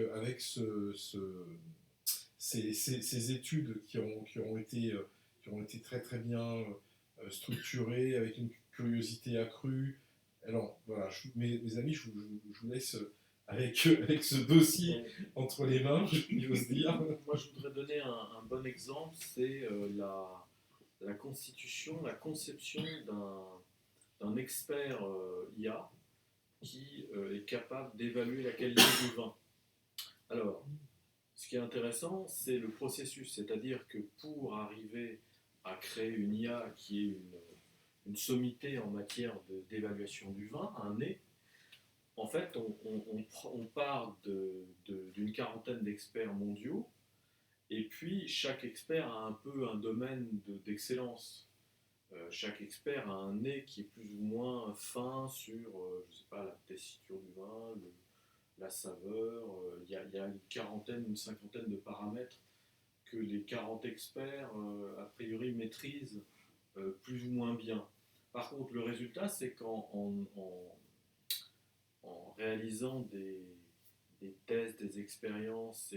ces études qui ont été très très bien structurées, avec une curiosité accrue. Alors voilà, mes amis, je vous laisse avec ce dossier entre les mains, j'ose dire. Moi, je voudrais donner un bon exemple, c'est la constitution, la conception d'un expert IA qui est capable d'évaluer la qualité du vin. Alors, ce qui est intéressant, c'est le processus, c'est-à-dire que pour arriver à créer une IA qui est une sommité en matière d'évaluation du vin, un nez, en fait, on part d'une quarantaine d'experts mondiaux, et puis chaque expert a un peu un domaine d'excellence. Chaque expert a un nez qui est plus ou moins fin sur, je sais pas, la tessiture du vin, la saveur. Il y a une quarantaine, une cinquantaine de paramètres que les 40 experts, a priori, maîtrisent plus ou moins bien. Par contre, le résultat, c'est en réalisant des tests, des expériences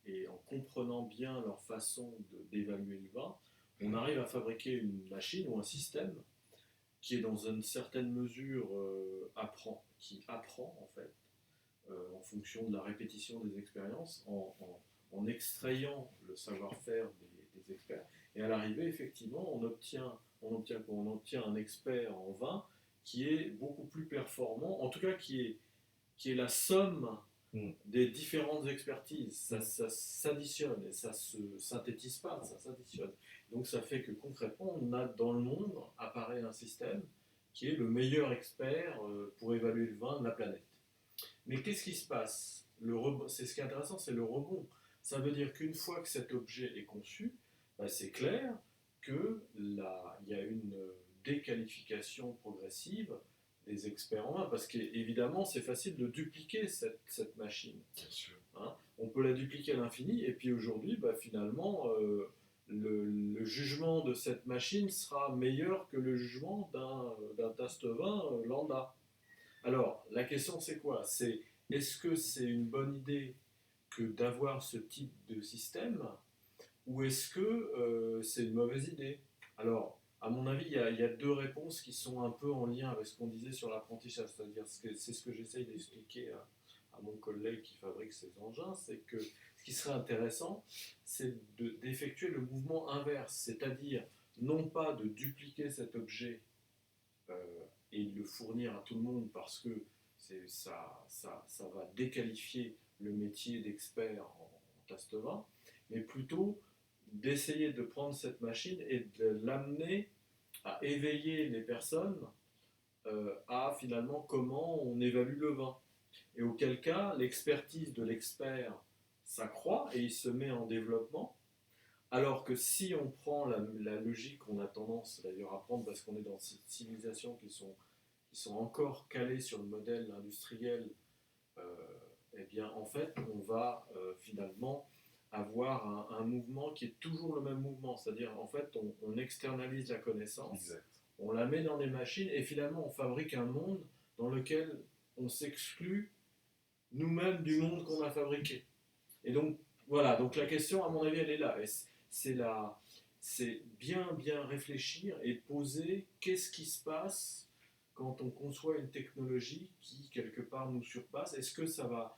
et en comprenant bien leur façon d'évaluer le vin, on arrive à fabriquer une machine ou un système qui est dans une certaine mesure qui apprend en fait en fonction de la répétition des expériences, en extrayant le savoir-faire des experts. Et à l'arrivée, effectivement, on obtient un expert en vin qui est beaucoup plus performant, en tout cas qui est la somme des différentes expertises. Ça s'additionne et ça se synthétise pas, ça s'additionne. Donc ça fait que concrètement, on a dans le monde apparaît un système qui est le meilleur expert pour évaluer le vin de la planète. Mais qu'est-ce qui se passe? C'est ce qui est intéressant, c'est le rebond. Ça veut dire qu'une fois que cet objet est conçu, c'est clair qu'il y a une déqualification progressive des experts en vin, parce qu'évidemment, c'est facile de dupliquer cette machine. Bien sûr. Hein, on peut la dupliquer à l'infini, et puis aujourd'hui, finalement, le jugement de cette machine sera meilleur que le jugement d'un taste-vin lambda. Alors, la question c'est quoi? Est-ce que c'est une bonne idée que d'avoir ce type de système, ou est-ce que c'est une mauvaise idée? Alors, à mon avis, il y a deux réponses qui sont un peu en lien avec ce qu'on disait sur l'apprentissage, c'est-à-dire c'est ce que j'essaye d'expliquer à mon collègue qui fabrique ces engins, c'est que ce qui serait intéressant, c'est d'effectuer le mouvement inverse, c'est-à-dire non pas de dupliquer cet objet et de le fournir à tout le monde parce que ça va déqualifier le métier d'expert en taste-vin, mais plutôt d'essayer de prendre cette machine et de l'amener à éveiller les personnes à finalement comment on évalue le vin. Et auquel cas, l'expertise de l'expert s'accroît et il se met en développement, Alors que si on prend la logique qu'on a tendance d'ailleurs à prendre, parce qu'on est dans ces civilisations qui sont encore calées sur le modèle industriel, euh, eh bien en fait on va finalement avoir un mouvement qui est toujours le même mouvement, c'est-à-dire en fait on externalise la connaissance, Exact. on la met dans des machines et finalement on fabrique un monde dans lequel on s'exclut nous-mêmes du monde qu'on a fabriqué. Et donc, voilà, donc la question, à mon avis, elle est là. C'est bien réfléchir et poser qu'est-ce qui se passe quand on conçoit une technologie qui, quelque part, nous surpasse. Est-ce que ça va,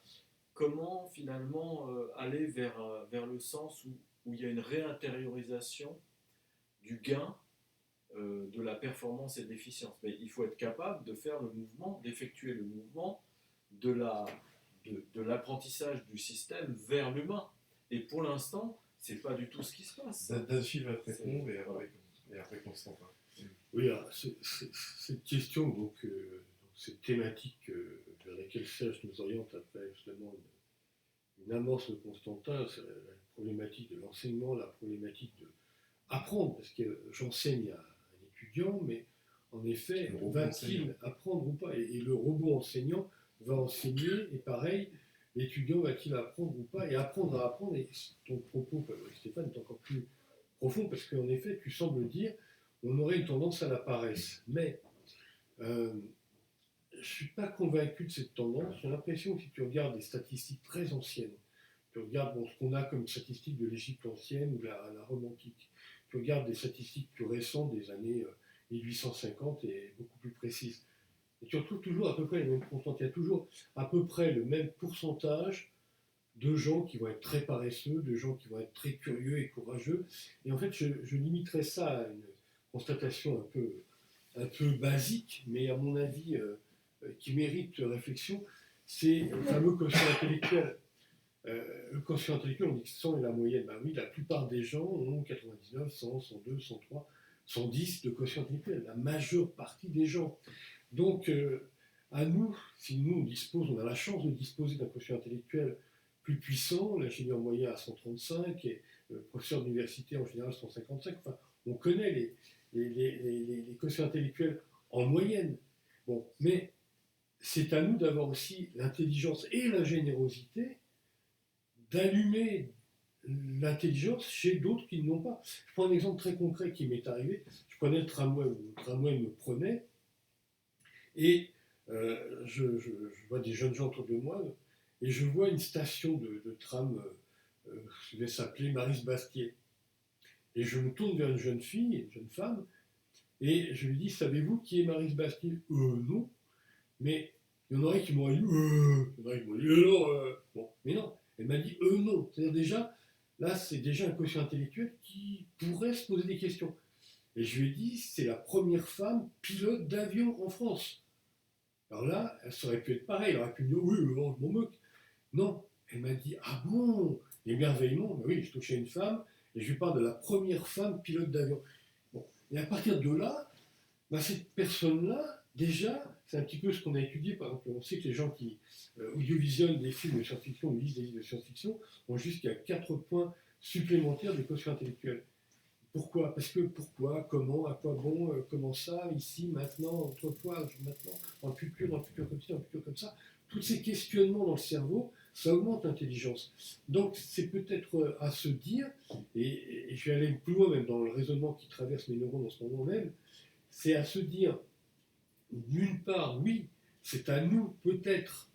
comment finalement aller vers le sens où il y a une réintériorisation du gain de la performance et de l'efficience. Mais il faut être capable de faire le mouvement, d'effectuer le mouvement de l'apprentissage du système vers l'humain. Et pour l'instant, c'est pas du tout ce qui se passe. David va te C'est- répondre et voilà. après Constantin. Oui, alors, cette question, cette thématique vers laquelle Serge nous oriente après justement une amorce de Constantin, c'est la problématique de l'enseignement, la problématique de apprendre, parce que j'enseigne à un étudiant, mais en effet, Le robot va-t-il enseignant. apprendre ou pas et le robot enseignant va enseigner, et pareil, l'étudiant va-t-il apprendre ou pas, et apprendre à apprendre, et ton propos, Stéphane, est encore plus profond, parce qu'en effet, tu sembles dire, on aurait une tendance à la paresse. Mais je ne suis pas convaincu de cette tendance. J'ai l'impression que si tu regardes des statistiques très anciennes, tu regardes ce qu'on a comme statistiques de l'Égypte ancienne ou la Rome antique, tu regardes des statistiques plus récentes des années 1850 et beaucoup plus précises, et tu retrouves toujours à peu près les mêmes constantes. Il y a toujours à peu près le même pourcentage de gens qui vont être très paresseux, de gens qui vont être très curieux et courageux. Et en fait, je limiterais ça à une constatation un peu basique, mais à mon avis qui mérite réflexion, c'est le fameux quotient intellectuel. Le quotient intellectuel, on dit que 100 est la moyenne. Ben oui, la plupart des gens ont 99, 100, 102, 103, 110 de quotient intellectuel. La majeure partie des gens. Donc, à nous, si nous on a la chance de disposer d'un quotient intellectuel plus puissant, l'ingénieur moyen à 135 et le professeur d'université en général 155, enfin, on connaît les quotients intellectuels en moyenne. Bon, mais c'est à nous d'avoir aussi l'intelligence et la générosité d'allumer l'intelligence chez d'autres qui ne l'ont pas. Je prends un exemple très concret qui m'est arrivé. Je prenais le tramway, le tramway me prenait, et je vois des jeunes gens autour de moi, et je vois une station de tram qui devait s'appeler Maris-Bastier. Et je me tourne vers une jeune fille, une jeune femme, et je lui dis, savez-vous qui est Maris-Bastier? Non. Mais il y en aurait qui m'auraient dit, il y en aurait qui m'auraient dit, alors, bon, mais non. Elle m'a dit, non. C'est-à-dire déjà, là, c'est déjà un quotient intellectuel qui pourrait se poser des questions. Et je lui ai dit, c'est la première femme pilote d'avion en France. Alors là, elle aurait pu être pareille, elle aurait pu me dire, oui, je m'en moque. Non, elle m'a dit, ah bon, l'émerveillement, ben oui, je touchais une femme, et je lui parle de la première femme pilote d'avion. Bon. Et à partir de là, ben cette personne-là, déjà, c'est un petit peu ce qu'on a étudié. Par exemple, on sait que les gens qui audiovisionnent des films de science-fiction ou lisent des livres de science-fiction ont jusqu'à 4 points supplémentaires de quotient intellectuel. Pourquoi? Parce que pourquoi, comment, à quoi bon, comment ça, ici, maintenant, autrefois, maintenant, dans le futur comme ci, dans le futur comme ça. Tous ces questionnements dans le cerveau, ça augmente l'intelligence. Donc c'est peut-être à se dire, et je vais aller plus loin même dans le raisonnement qui traverse mes neurones en ce moment même, c'est à se dire, d'une part, oui, c'est à nous peut-être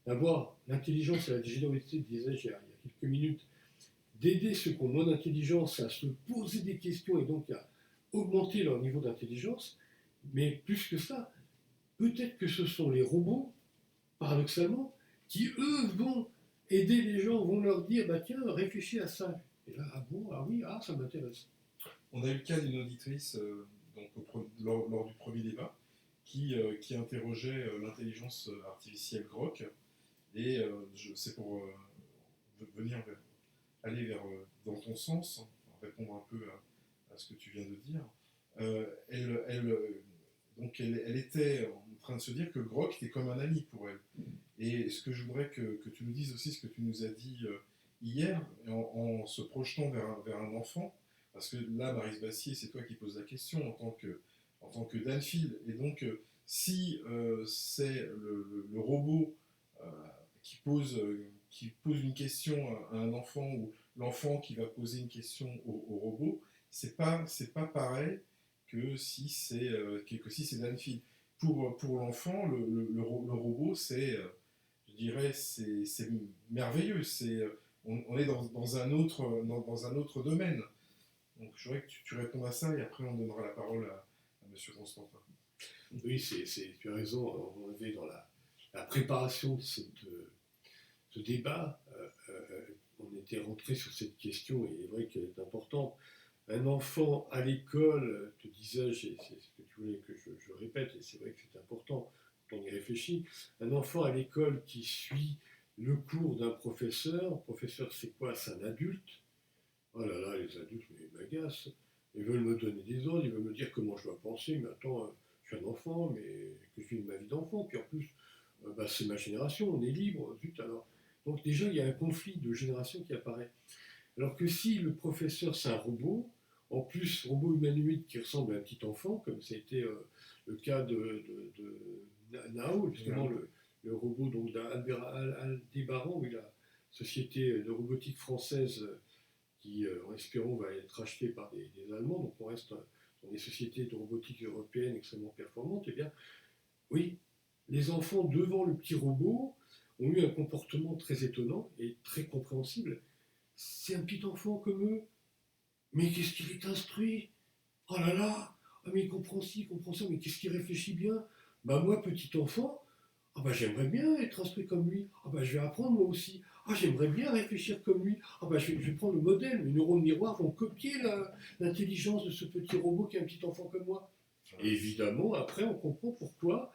d'avoir l'intelligence et la générosité, disais-je il y a quelques minutes, d'aider ceux qui ont moins d'intelligence à se poser des questions et donc à augmenter leur niveau d'intelligence. Mais plus que ça, peut-être que ce sont les robots, paradoxalement, qui eux vont aider les gens, vont leur dire, bah tiens, réfléchis à ça. Et là, ah bon, ah oui, ah ça m'intéresse. On a eu le cas d'une auditrice donc, lors du premier débat qui interrogeait l'intelligence artificielle Grok. Et c'est pour aller dans ton sens, répondre un peu à ce que tu viens de dire. Elle était en train de se dire que Grok était comme un ami pour elle. Et ce que je voudrais que tu nous dises aussi, ce que tu nous as dit hier, en se projetant vers un enfant, parce que là, Maryse Bassier, c'est toi qui poses la question en tant que Danfield. Et donc, si c'est le robot euh, qui pose une question à un enfant ou l'enfant qui va poser une question au robot, c'est pas pareil que que si c'est Danfield. Pour l'enfant, le robot, je dirais, c'est merveilleux. On est dans un autre domaine. Donc, je voudrais que tu répondes à ça et après on donnera la parole à M. Constantin. Oui, tu as raison. On avait dans la préparation de ce débat, on était rentré sur cette question et il est vrai qu'elle est importante. Un enfant à l'école, te disais-je, et c'est ce que tu voulais que je répète, et c'est vrai que c'est important quand on y réfléchit, un enfant à l'école qui suit le cours d'un professeur, professeur c'est quoi? C'est un adulte. Oh là là, les adultes m'agacent. Ils veulent me donner des ordres, ils veulent me dire comment je dois penser, mais attends, je suis un enfant, mais que je vis ma vie d'enfant, puis en plus, c'est ma génération, on est libre, zut alors. Donc déjà, il y a un conflit de génération qui apparaît. Alors que si le professeur c'est un robot, en plus robot humanoïde qui ressemble à un petit enfant, comme ça a été le cas de Nao, justement le robot donc d'Aldebaran, oui, la société de robotique française qui, en espérant, va être achetée par des Allemands, donc on reste dans des sociétés de robotique européennes extrêmement performantes, eh bien, oui, les enfants devant le petit robot ont eu un comportement très étonnant et très compréhensible. C'est un petit enfant comme eux, mais qu'est-ce qu'il est instruit? Oh là là, ah, mais il comprend ci, il comprend ça, mais qu'est-ce qu'il réfléchit bien? Bah moi, petit enfant, ah bah j'aimerais bien être instruit comme lui. Ah bah je vais apprendre moi aussi. Ah j'aimerais bien réfléchir comme lui. Ah bah je vais prendre le modèle. Mes neurones miroirs vont copier l'intelligence de ce petit robot qui est un petit enfant comme moi. Et évidemment, après, on comprend pourquoi,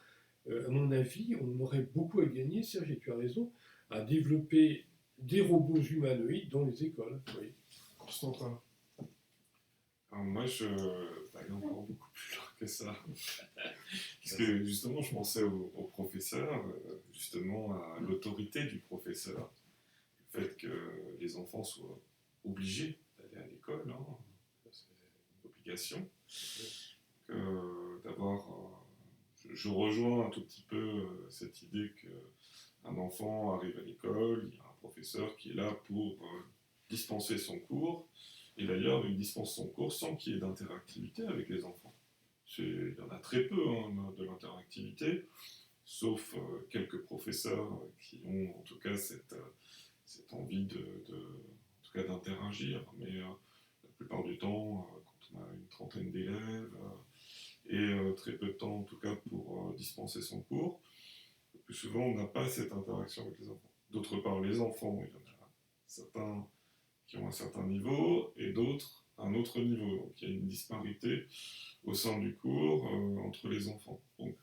à mon avis, on aurait beaucoup à gagner, Serge, et tu as raison, à développer des robots humanoïdes dans les écoles. Oui. Constantin. Alors moi, je vais aller encore beaucoup plus loin que ça. Parce que justement, je pensais au professeur, justement à l'autorité du professeur. Le fait que les enfants soient obligés d'aller à l'école, hein, c'est une obligation. Je rejoins un tout petit peu cette idée qu'un enfant arrive à l'école, il y a un professeur qui est là pour dispenser son cours. Et d'ailleurs, il dispense son cours sans qu'il y ait d'interactivité avec les enfants. Il y en a très peu de l'interactivité, sauf quelques professeurs qui ont en tout cas cette envie en tout cas d'interagir. Mais la plupart du temps, quand on a une trentaine d'élèves, et très peu de temps en tout cas pour dispenser son cours, le plus souvent on n'a pas cette interaction avec les enfants. D'autre part, les enfants, il y en a certains qui ont un certain niveau et d'autres un autre niveau. Donc il y a une disparité au sein du cours entre les enfants. Donc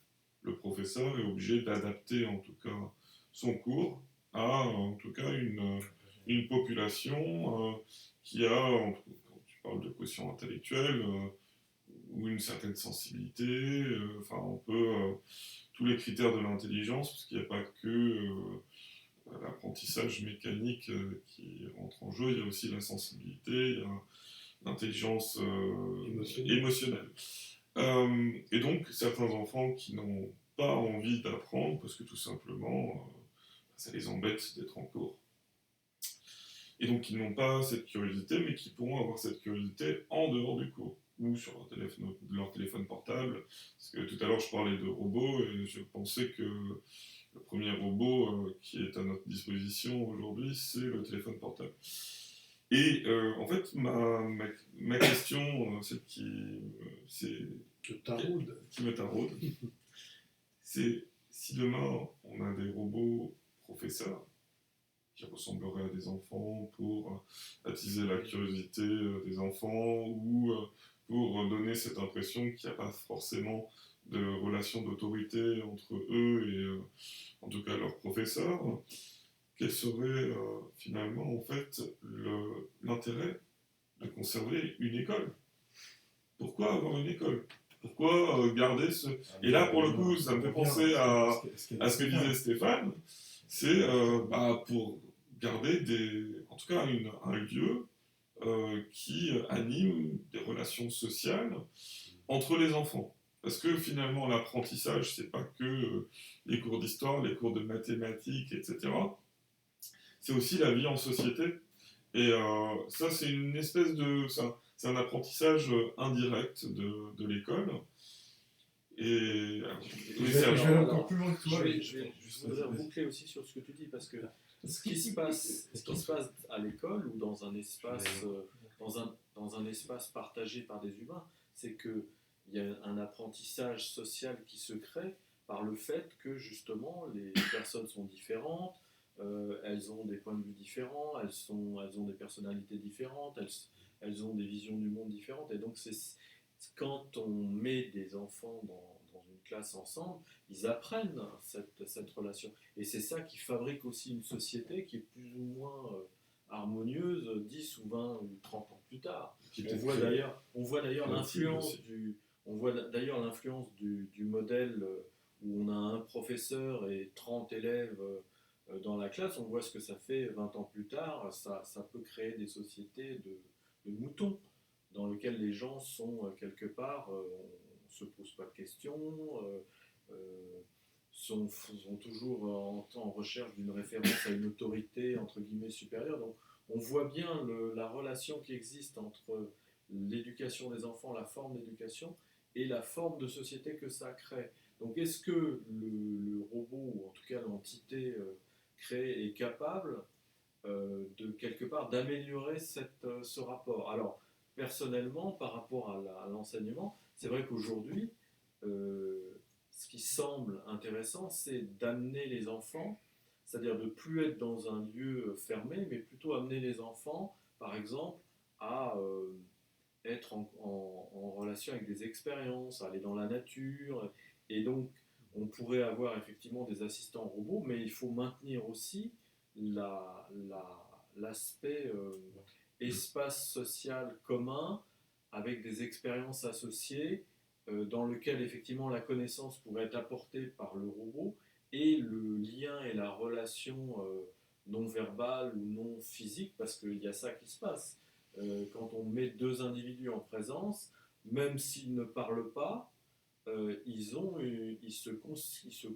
le professeur est obligé d'adapter en tout cas son cours à en tout cas une population qui a, quand tu parles de quotient intellectuel, ou une certaine sensibilité, enfin on peut tous les critères de l'intelligence, parce qu'il n'y a pas que l'apprentissage mécanique qui rentre en jeu, il y a aussi la sensibilité, il y a l'intelligence émotionnelle. Et donc, certains enfants qui n'ont pas envie d'apprendre, parce que tout simplement, ça les embête d'être en cours. Et donc, ils n'ont pas cette curiosité, mais qui pourront avoir cette curiosité en dehors du cours, ou sur leur téléphone portable. Parce que tout à l'heure, je parlais de robots, et je pensais que le premier robot qui est à notre disposition aujourd'hui, c'est le téléphone portable. Et en fait, ma question, celle qui me taraude, c'est si demain on a des robots professeurs qui ressembleraient à des enfants pour attiser la curiosité des enfants ou pour donner cette impression qu'il n'y a pas forcément de relation d'autorité entre eux et en tout cas leurs professeurs, quel serait finalement en fait l'intérêt de conserver une école? Pourquoi avoir une école? Pourquoi garder ce... Et là, pour le coup, ça me fait penser à ce que disait Stéphane, c'est pour garder en tout cas un lieu qui anime des relations sociales entre les enfants. Parce que finalement, l'apprentissage, c'est pas que les cours d'histoire, les cours de mathématiques, etc. C'est aussi la vie en société. Et ça, c'est une espèce de... C'est un apprentissage indirect de l'école. Et Je vais aller encore plus loin que toi. Je voudrais reboucler aussi sur ce que tu dis, parce que ce qui se passe à l'école ou dans un espace, dans un espace partagé par des humains, c'est qu'il y a un apprentissage social qui se crée par le fait que justement les personnes sont différentes, elles ont des points de vue différents, elles ont des personnalités différentes, elles ont des visions du monde différentes, et donc quand on met des enfants dans une classe ensemble, ils apprennent cette relation. Et c'est ça qui fabrique aussi une société qui est plus ou moins harmonieuse 10 ou 20 ou 30 ans plus tard. On voit d'ailleurs l'influence du modèle où on a un professeur et 30 élèves dans la classe. On voit ce que ça fait 20 ans plus tard. Ça peut créer des sociétés de moutons, dans lequel les gens sont quelque part, on ne se pose pas de questions, sont toujours en recherche d'une référence à une autorité entre guillemets supérieure. Donc on voit bien la relation qui existe entre l'éducation des enfants, la forme d'éducation, et la forme de société que ça crée. Donc est-ce que le robot, ou en tout cas l'entité créée, est capable de quelque part d'améliorer ce rapport? Alors, personnellement, par rapport à l'enseignement, c'est vrai qu'aujourd'hui, ce qui semble intéressant, c'est d'amener les enfants, c'est-à-dire de ne plus être dans un lieu fermé, mais plutôt amener les enfants, par exemple, à être en relation avec des expériences, à aller dans la nature. Et donc, on pourrait avoir effectivement des assistants robots, mais il faut maintenir aussi l'aspect espace social commun avec des expériences associées dans lequel effectivement la connaissance pourrait être apportée par le robot et le lien et la relation non verbale ou non physique, parce qu'il y a ça qui se passe. Quand on met deux individus en présence, même s'ils ne parlent pas, ils se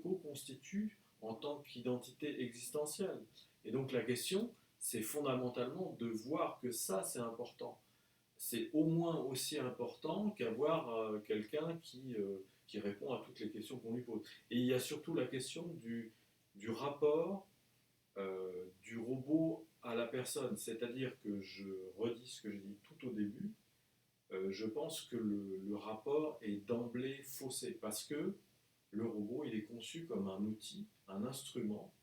co-constituent en tant qu'identité existentielle. Et donc la question, c'est fondamentalement de voir que ça, c'est important. C'est au moins aussi important qu'avoir quelqu'un qui répond à toutes les questions qu'on lui pose. Et il y a surtout la question du rapport du robot à la personne. C'est-à-dire que je redis ce que j'ai dit tout au début, je pense que le rapport est d'emblée faussé, parce que le robot, il est conçu comme un outil, un instrument,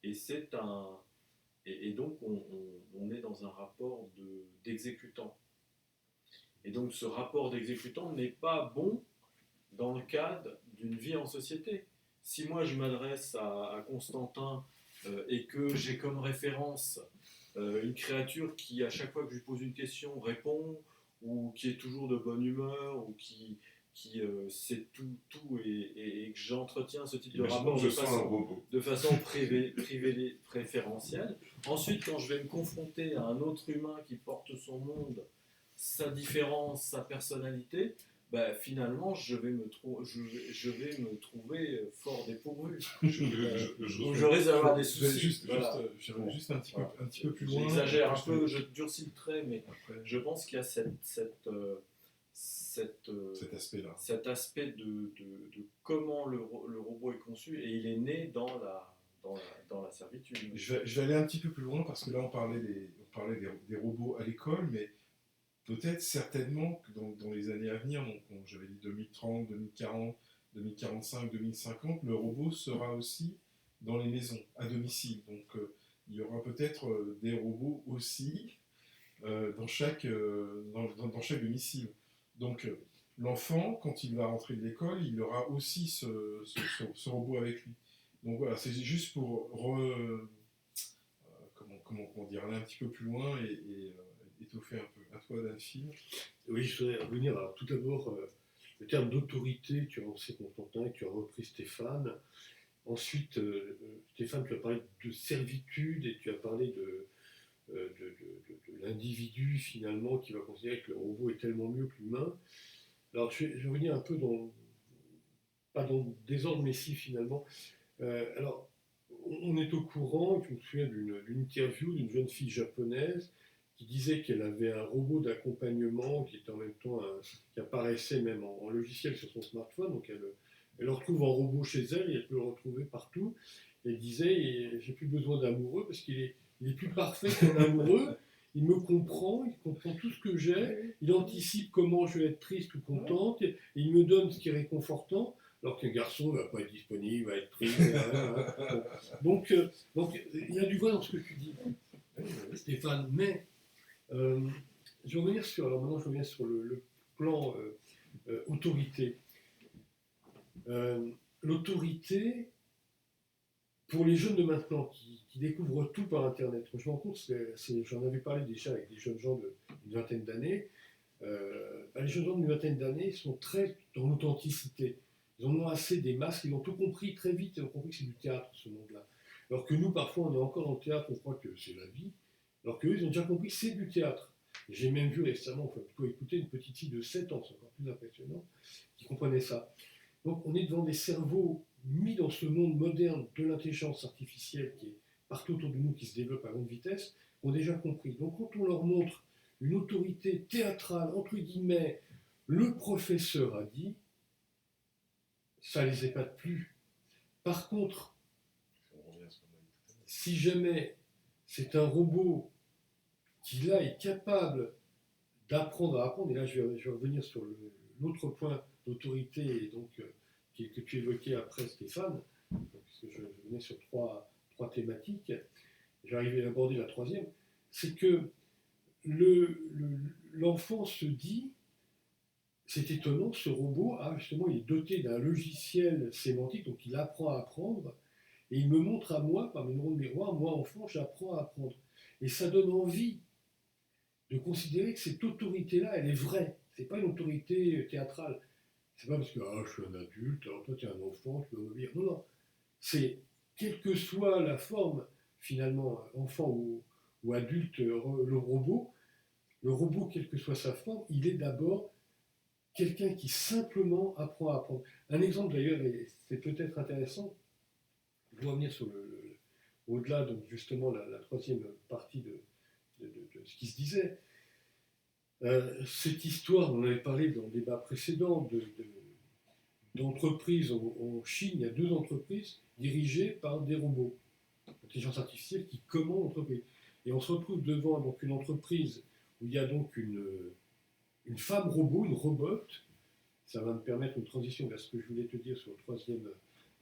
et et donc on est dans un rapport d'exécutant. Et donc ce rapport d'exécutant n'est pas bon dans le cadre d'une vie en société. Si moi je m'adresse à Constantin et que j'ai comme référence une créature qui, à chaque fois que je lui pose une question, répond, ou qui est toujours de bonne humeur, ou qui sait tout et que j'entretiens ce type de rapport de façon préférentielle. Ensuite, quand je vais me confronter à un autre humain qui porte son monde, sa différence, sa personnalité, ben, finalement, je vais me trouver fort dépourvu. Je risque d'avoir des soucis. J'irai juste un petit peu plus loin. J'exagère un peu, je durcis le trait, mais je pense qu'il y a cet aspect-là. Cet aspect de comment le robot est conçu, et il est né dans la servitude. Je vais aller un petit peu plus loin, parce que là on parlait des robots à l'école, mais peut-être certainement que dans les années à venir, donc j'avais dit 2030, 2040, 2045, 2050, le robot sera aussi dans les maisons, à domicile. Donc il y aura peut-être des robots aussi dans chaque domicile. Donc l'enfant, quand il va rentrer de l'école, il aura aussi ce robot avec lui. Donc voilà, c'est juste pour comment dire, aller un petit peu plus loin et étoffer un peu. À toi, Delphine. Oui, je voudrais revenir. Alors, tout d'abord, le terme d'autorité, tu as lancé Constantin, tu as repris Stéphane. Ensuite, Stéphane, tu as parlé de servitude et tu as parlé de l'individu finalement qui va considérer que le robot est tellement mieux que l'humain. Alors je vais revenir un peu pas dans le désordre, mais si finalement. Alors, on est au courant, je me souviens d'une interview d'une jeune fille japonaise qui disait qu'elle avait un robot d'accompagnement qui était en même temps qui apparaissait même en logiciel sur son smartphone, donc elle le retrouve en robot chez elle et elle peut le retrouver partout. Elle disait, j'ai plus besoin d'amoureux parce il est plus parfait qu'un amoureux, il me comprend, il comprend tout ce que j'ai, il anticipe comment je vais être triste ou contente, et il me donne ce qui est réconfortant, alors qu'un garçon ne va pas être disponible, il va être triste. Bon. Donc, il y a du vrai dans ce que tu dis, Stéphane, mais je vais revenir maintenant je reviens sur le plan autorité. L'autorité, pour les jeunes de maintenant qui découvrent tout par Internet, je me rends compte, j'en avais parlé déjà avec des jeunes gens d'une vingtaine d'années, les jeunes gens d'une vingtaine d'années sont très dans l'authenticité. Ils en ont assez des masques, ils ont tout compris très vite, ils ont compris que c'est du théâtre ce monde-là. Alors que nous, parfois, on est encore dans le théâtre, on croit que c'est la vie, alors qu'eux, ils ont déjà compris que c'est du théâtre. J'ai même vu récemment, enfin plutôt écouter une petite fille de 7 ans, c'est encore plus impressionnant, qui comprenait ça. Donc on est devant des cerveaux mis dans ce monde moderne de l'intelligence artificielle qui est partout autour de nous, qui se développe à grande vitesse, qui ont déjà compris. Donc quand on leur montre une autorité théâtrale, entre guillemets, le professeur a dit, ça ne les épate plus. Par contre, si jamais c'est un robot qui là est capable d'apprendre à apprendre, et là je vais revenir sur l'autre point d'autorité donc, que tu évoquais après Stéphane, puisque je venais sur trois thématiques, j'arrivais à aborder la troisième, c'est que l'enfant se dit, c'est étonnant, ce robot, justement, il est doté d'un logiciel sémantique, donc il apprend à apprendre, et il me montre à moi, par mes neurones miroirs, moi enfant, j'apprends à apprendre. Et ça donne envie de considérer que cette autorité-là, elle est vraie. C'est pas une autorité théâtrale. C'est pas parce que je suis un adulte, alors toi tu es un enfant, tu dois m'obéir. Non, non. C'est, quelle que soit la forme, finalement, enfant ou adulte, le robot, quelle que soit sa forme, il est d'abord quelqu'un qui simplement apprend à apprendre. Un exemple d'ailleurs, et c'est peut-être intéressant, je vais revenir sur au-delà, donc justement la troisième partie de ce qui se disait. Cette histoire, on avait parlé dans le débat précédent, d'entreprises en Chine, il y a 2 entreprises dirigées par des robots, l'intelligence artificielle qui commande l'entreprise. Et on se retrouve devant donc, une entreprise où il y a donc une femme robot, une robot. Ça va me permettre une transition vers ce que je voulais te dire sur le troisième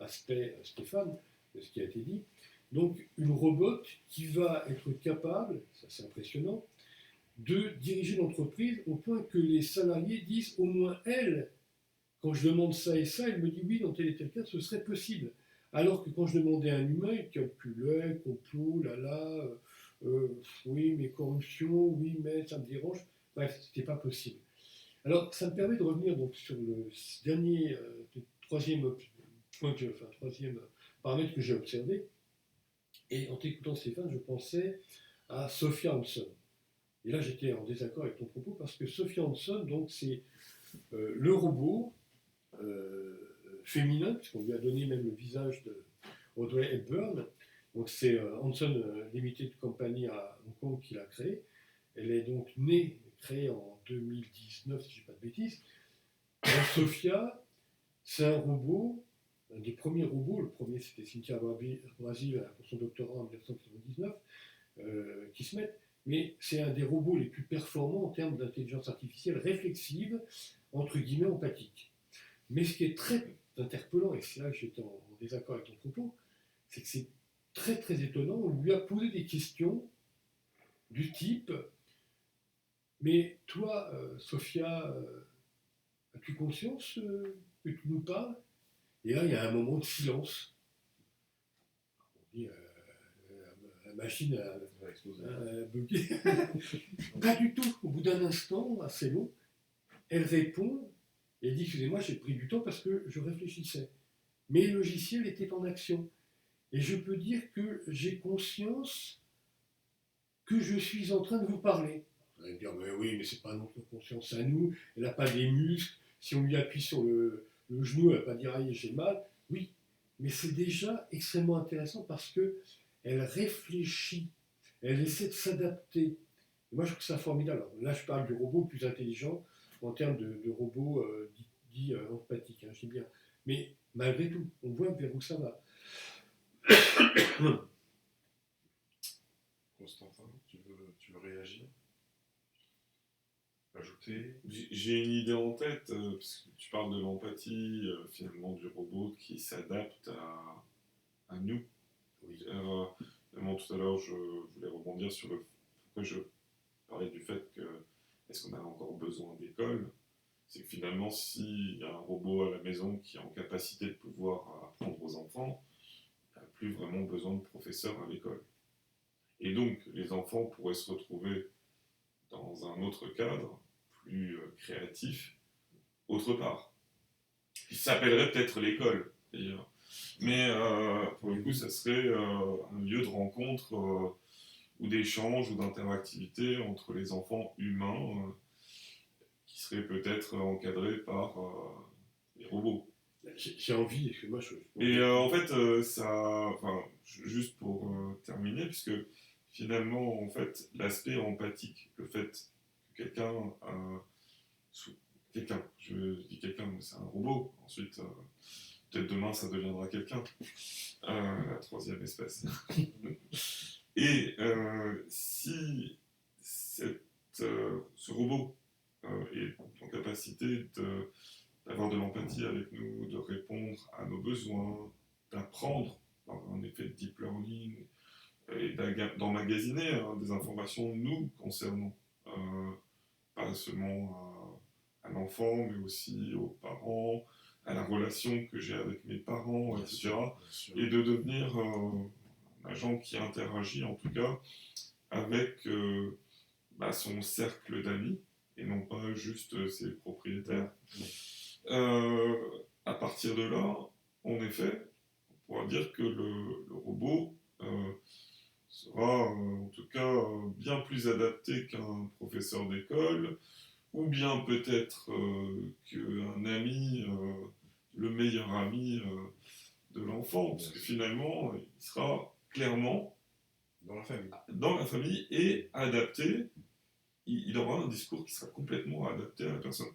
aspect, Stéphane, de ce qui a été dit. Donc une robot qui va être capable, ça c'est impressionnant, de diriger l'entreprise au point que les salariés disent au moins elle, quand je demande ça et ça, elle me dit oui, dans tel et tel cas, ce serait possible. Alors que quand je demandais à un humain, il calculait, complot, oui, mais corruption, oui, mais ça me dérange. Bref, c'était pas possible. Alors, ça me permet de revenir donc, sur le troisième paramètre que j'ai observé. Et en t'écoutant, Stéphane, je pensais à Sophia Hanson. Et là, j'étais en désaccord avec ton propos parce que Sophia Hanson, donc, c'est le robot féminin, puisqu'on lui a donné même le visage de Audrey Hepburn. Donc, c'est Hanson Limited Company à Hong Kong qui l'a créé. Elle est donc créée en 2019, si je ne dis pas de bêtises. Sophia, c'est un robot, un des premiers robots, le premier c'était Cynthia Brasil pour son doctorat en 1999, qui se met, mais c'est un des robots les plus performants en termes d'intelligence artificielle réflexive, entre guillemets empathique. Mais ce qui est très interpellant, et c'est là que j'étais en désaccord avec ton propos, c'est que c'est très très étonnant, on lui a posé des questions du type mais toi, Sophia, as-tu conscience que tu nous parles? Et là, il y a un moment de silence. On dit, la machine a bugué. Pas du tout. Au bout d'un instant, assez long, elle répond et elle dit, excusez-moi, j'ai pris du temps parce que je réfléchissais. Mes logiciels étaient en action. Et je peux dire que j'ai conscience que je suis en train de vous parler. Vous allez me dire, mais oui, mais c'est pas notre conscience à nous, elle n'a pas des muscles, si on lui appuie sur le genou, elle va pas dire, ah, j'ai mal. Oui, mais c'est déjà extrêmement intéressant parce qu'elle réfléchit, elle essaie de s'adapter. Et moi, je trouve ça formidable. Alors, là, je parle du robot le plus intelligent en termes de robot dit empathique, hein, je dis bien. Mais malgré tout, on voit vers où ça va. Constantin, tu veux réagir? Ajouter? J'ai une idée en tête, parce que tu parles de l'empathie, finalement du robot qui s'adapte à nous. Oui. Finalement, tout à l'heure, je voulais rebondir sur pourquoi je parlais du fait que est-ce qu'on a encore besoin d'école? C'est que finalement, s'il y a un robot à la maison qui est en capacité de pouvoir apprendre aux enfants, il n'y a plus vraiment besoin de professeurs à l'école. Et donc, les enfants pourraient se retrouver dans un autre cadre, plus créatif, autre part. Qui s'appellerait peut-être l'école, d'ailleurs. Mais pour le coup, ça serait un lieu de rencontre ou d'échange ou d'interactivité entre les enfants humains qui seraient peut-être encadrés par les robots. J'ai envie, excuse-moi, Et en fait, juste pour terminer, puisque finalement, en fait, l'aspect empathique, le fait que je dis quelqu'un, mais c'est un robot, ensuite, peut-être demain, ça deviendra quelqu'un, la troisième espèce. Et si ce robot est en capacité d'avoir de l'empathie avec nous, de répondre à nos besoins, d'apprendre par un effet de deep learning et d'emmagasiner des informations nous concernant, pas seulement à l'enfant, mais aussi aux parents, à la relation que j'ai avec mes parents, Bien etc. sûr, bien sûr. Et de devenir un agent qui interagit en tout cas avec son cercle d'amis et non pas juste ses propriétaires. À partir de là, en effet, on pourra dire que le robot sera en tout cas bien plus adapté qu'un professeur d'école, ou bien peut-être qu'un ami, le meilleur ami de l'enfant, parce que finalement, il sera clairement dans la famille et adapté. Il aura un discours qui sera complètement adapté à la personne.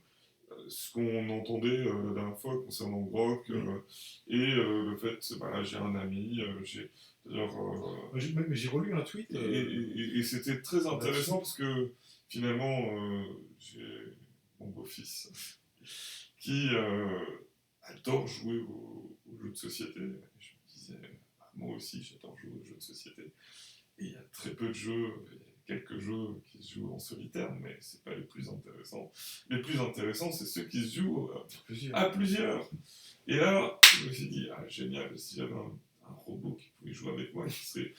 Ce qu'on entendait la dernière fois concernant Grok et le fait, j'ai un ami, d'ailleurs... j'ai relu un tweet. Et c'était très intéressant parce que finalement, j'ai mon beau-fils qui adore jouer aux jeux de société. Et je me disais, moi aussi j'adore jouer aux jeux de société. Et il y a très peu de jeux, il y a quelques jeux qui se jouent en solitaire, mais c'est pas les plus intéressants. Les plus intéressants, c'est ceux qui se jouent à plusieurs. Et là, je me suis dit, génial, si j'avais un robot qui pouvait jouer avec moi, qui serait...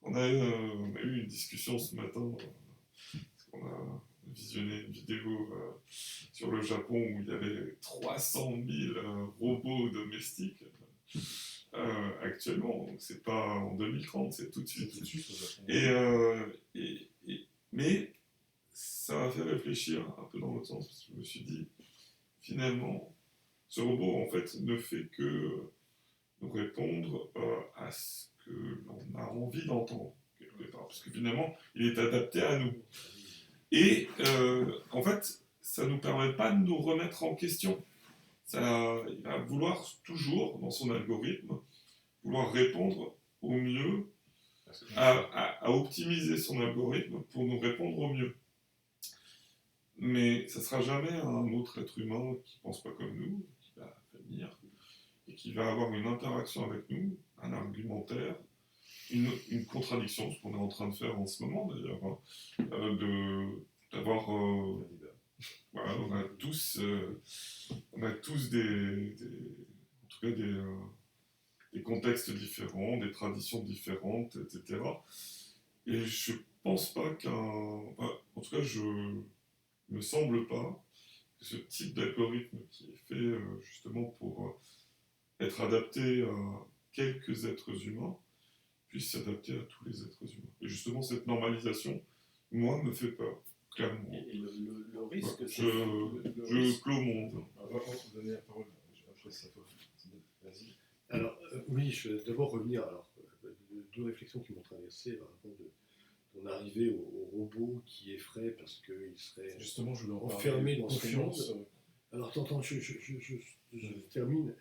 On a eu une discussion ce matin, parce qu'on a visionné une vidéo sur le Japon où il y avait 300 000 robots domestiques. Actuellement, donc c'est pas en 2030, c'est tout de suite. Mais ça m'a fait réfléchir un peu dans l'autre sens, parce que je me suis dit, finalement, ce robot en fait ne fait que nous répondre à ce que l'on a envie d'entendre, quelque part, parce que finalement, il est adapté à nous. Et en fait, ça ne nous permet pas de nous remettre en question. Il va vouloir toujours, dans son algorithme, vouloir répondre au mieux, à optimiser son algorithme pour nous répondre au mieux. Mais ça ne sera jamais un autre être humain qui ne pense pas comme nous, qui va venir et qui va avoir une interaction avec nous, un argumentaire, une contradiction, ce qu'on est en train de faire en ce moment d'ailleurs, d'avoir... voilà, on a tous en tout cas des contextes différents, des traditions différentes, etc. Et je pense pas en tout cas, je me semble pas que ce type d'algorithme qui est fait justement pour être adapté à quelques êtres humains puisse s'adapter à tous les êtres humains. Et justement, cette normalisation, moi, me fait peur, clairement. Et le risque, Ouais, c'est je clôt mon... On va donner la parole. Je laisse à toi. Vas-y. Alors, oui, je vais d'abord revenir. Alors, deux réflexions qui m'ont traversé par rapport de ton arrivée au robot qui effraie parce qu'il serait Justement, je voulais en enfermé parler. dans ce Confiance. monde. Alors, t'entends, je termine.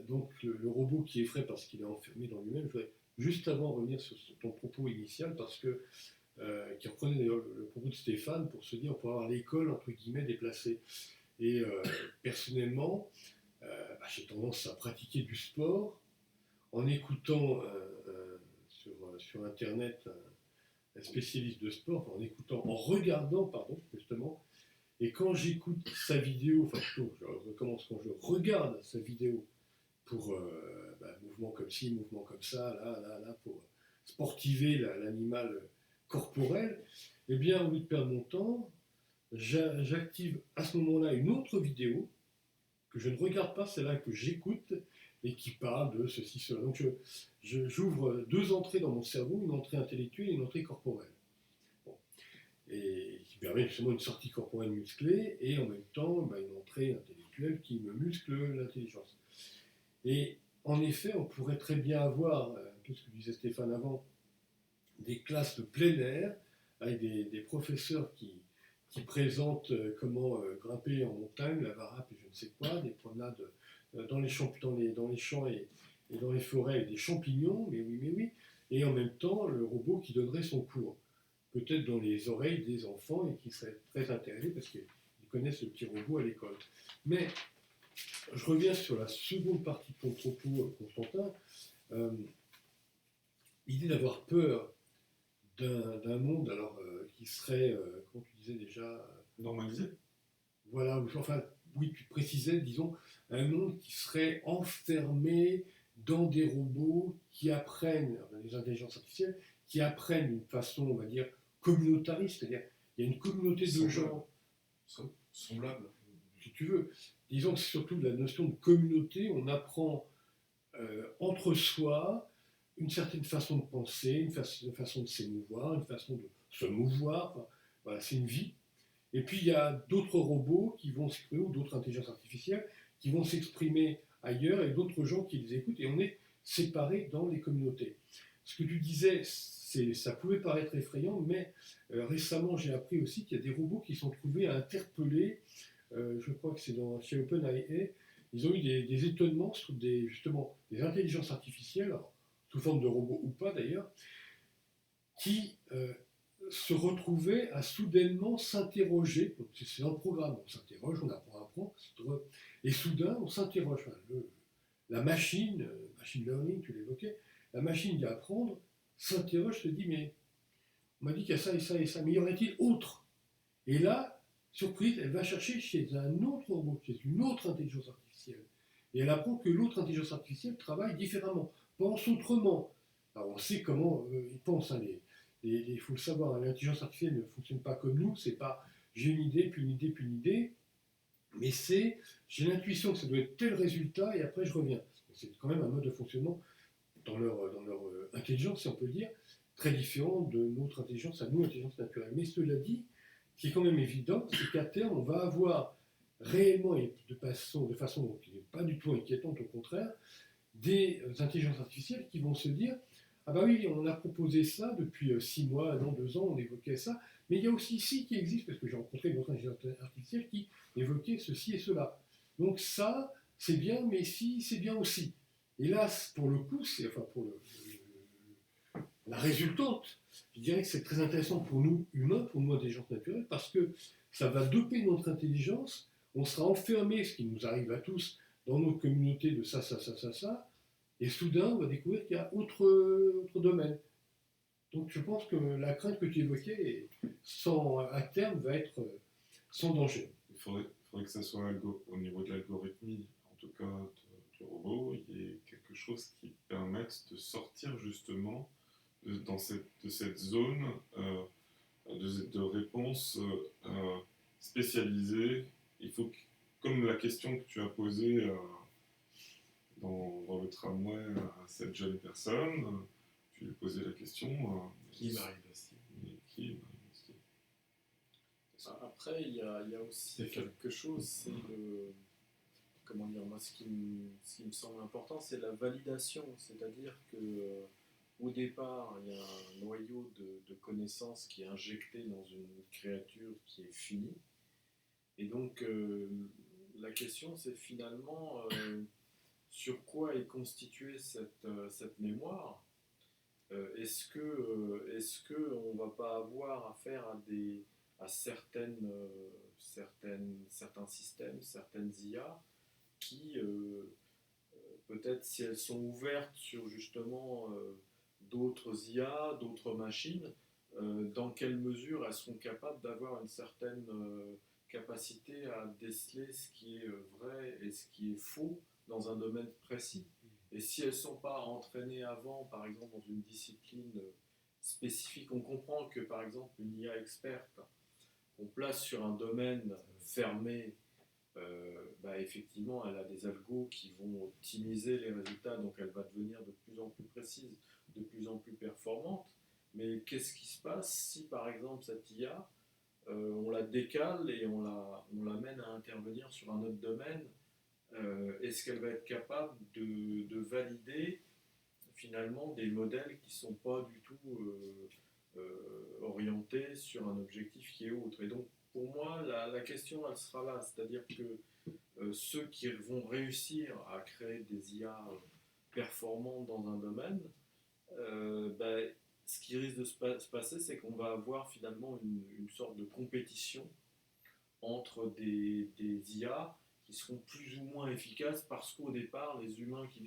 Donc, le robot qui effraie parce qu'il est enfermé dans lui-même, je voudrais juste avant revenir sur ton propos initial, parce que, qui reprenait d'ailleurs le propos de Stéphane, pour se dire on peut avoir l'école, entre guillemets, déplacée. Et personnellement, j'ai tendance à pratiquer du sport en écoutant sur Internet un spécialiste de sport, en regardant, pardon, justement. Et quand j'écoute sa vidéo, enfin plutôt, je recommence quand je regarde sa vidéo pour mouvement comme ci, mouvement comme ça, là, pour sportiver l'animal corporel, eh bien, au lieu de perdre mon temps, j'active à ce moment-là une autre vidéo que je ne regarde pas, celle-là que j'écoute et qui parle de ceci, cela. Donc j'ouvre deux entrées dans mon cerveau, une entrée intellectuelle et une entrée corporelle. Bon. Et qui permet justement une sortie corporelle musclée et en même temps une entrée intellectuelle qui me muscle l'intelligence. Et en effet, on pourrait très bien avoir, tout ce que disait Stéphane avant, des classes de plein air avec des professeurs qui présentent comment grimper en montagne, la varap et je ne sais quoi, des promenades dans les champs et dans les forêts avec des champignons, mais oui, et en même temps le robot qui donnerait son cours, peut-être dans les oreilles des enfants et qui seraient très intéressés parce qu'ils connaissent le petit robot à l'école. Mais je reviens sur la seconde partie de ton propos, Constantin. L'idée d'avoir peur d'un monde qui serait, comment tu disais déjà, Normalisé. voilà, enfin, oui, tu précisais, disons, un monde qui serait enfermé dans des robots qui apprennent, des intelligences artificielles, qui apprennent d'une façon, on va dire, communautariste, c'est-à-dire il y a une communauté de gens semblables, si tu veux. Disons que c'est surtout la notion de communauté, on apprend entre soi une certaine façon de penser, une façon de s'émouvoir, une façon de se mouvoir, enfin, voilà, c'est une vie. Et puis il y a d'autres robots qui vont s'exprimer, ou d'autres intelligences artificielles qui vont s'exprimer ailleurs, et d'autres gens qui les écoutent, et on est séparés dans les communautés. Ce que tu disais, ça pouvait paraître effrayant, mais récemment j'ai appris aussi qu'il y a des robots qui sont trouvés à interpeller, je crois que c'est chez OpenAI, ils ont eu des étonnements sur justement des intelligences artificielles, alors, sous forme de robots ou pas d'ailleurs, qui se retrouvaient à soudainement s'interroger. C'est dans le programme, on s'interroge, on apprend, et soudain on s'interroge. Enfin, la machine learning, tu l'évoquais, la machine qui apprendre s'interroge, se dit mais on m'a dit qu'il y a ça et ça et ça, mais y en a-t-il autre? Et là, surprise, elle va chercher chez un autre robot, chez une autre intelligence artificielle. Et elle apprend que l'autre intelligence artificielle travaille différemment, pense autrement. Alors on sait comment ils pensent, hein, il faut le savoir, hein, l'intelligence artificielle ne fonctionne pas comme nous, c'est pas j'ai une idée, puis une idée, puis une idée, mais j'ai l'intuition que ça doit être tel résultat et après je reviens. C'est quand même un mode de fonctionnement dans leur intelligence, si on peut dire, très différent de notre intelligence à nous, intelligence naturelle. Mais cela dit, ce qui est quand même évident, c'est qu'à terme, on va avoir réellement, et de façon qui n'est pas du tout inquiétante, au contraire, des intelligences artificielles qui vont se dire ah bah oui, on a proposé ça depuis 6 mois, 1 an, 2 ans, on évoquait ça, mais il y a aussi ici qui existe, parce que j'ai rencontré une autre intelligence artificielle qui évoquait ceci et cela. Donc ça, c'est bien, mais si, c'est bien aussi. Et là, pour le coup, pour la résultante, je dirais que c'est très intéressant pour nous humains, pour nous intelligence naturelle, parce que ça va doper notre intelligence, on sera enfermé, ce qui nous arrive à tous, dans notre communauté de ça, et soudain, on va découvrir qu'il y a autre domaine. Donc je pense que la crainte que tu évoquais, à terme, va être sans danger. Il faudrait que ça soit au niveau de l'algorithmie, en tout cas du robot, il y ait quelque chose qui permette de sortir justement de cette zone de réponse spécialisée. Il faut que, comme la question que tu as posée dans tramway à cette jeune personne. Je lui ai posé la question. Qui m'arrive aussi. Qui Marie Bastier. Après, il y a aussi quelque chose, c'est le. Comment dire, moi, ce qui me semble important, c'est la validation. C'est-à-dire que au départ, il y a un noyau de connaissances qui est injecté dans une créature qui est finie. Et donc, la question, c'est finalement sur quoi est constituée cette mémoire. Est-ce que on va pas avoir affaire à certains systèmes, certaines IA qui, peut-être si elles sont ouvertes sur justement d'autres IA, d'autres machines, dans quelle mesure elles seront capables d'avoir une certaine capacité à déceler ce qui est vrai et ce qui est faux dans un domaine précis. Et si elles ne sont pas entraînées avant, par exemple dans une discipline spécifique, on comprend que par exemple une IA experte qu'on place sur un domaine fermé, effectivement elle a des algos qui vont optimiser les résultats, donc elle va devenir de plus en plus précise, de plus en plus performante. Mais qu'est-ce qui se passe si par exemple cette IA, on la décale et on la mène à intervenir sur un autre domaine? Est-ce qu'elle va être capable de valider finalement des modèles qui ne sont pas du tout orientés sur un objectif qui est autre? Et donc pour moi la question elle sera là, c'est-à-dire que ceux qui vont réussir à créer des IA performantes dans un domaine, ce qui risque de se passer, c'est qu'on va avoir finalement une sorte de compétition entre des IA qui seront plus ou moins efficaces parce qu'au départ, les humains qui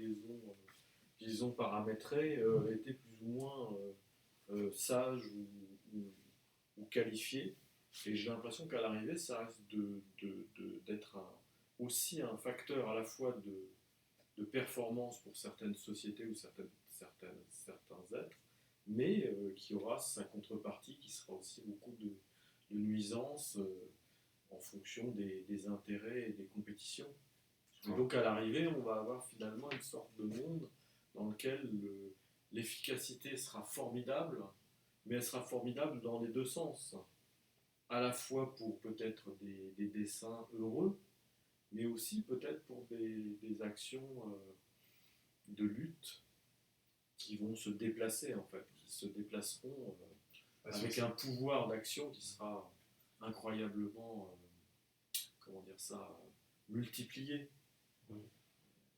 les ont paramétrés étaient plus ou moins sages ou qualifiés. Et j'ai l'impression qu'à l'arrivée, ça risque d'être aussi un facteur à la fois de performance pour certaines sociétés ou certains êtres, mais qui aura sa contrepartie qui sera aussi beaucoup de nuisances en fonction des intérêts et des compétitions. Et donc à l'arrivée, on va avoir finalement une sorte de monde dans lequel l'efficacité sera formidable, mais elle sera formidable dans les deux sens. À la fois pour peut-être des dessins heureux, mais aussi peut-être pour des actions de lutte qui vont se déplacer en fait, qui se déplaceront avec un pouvoir d'action qui sera incroyablement, comment dire ça, multiplié. Oui.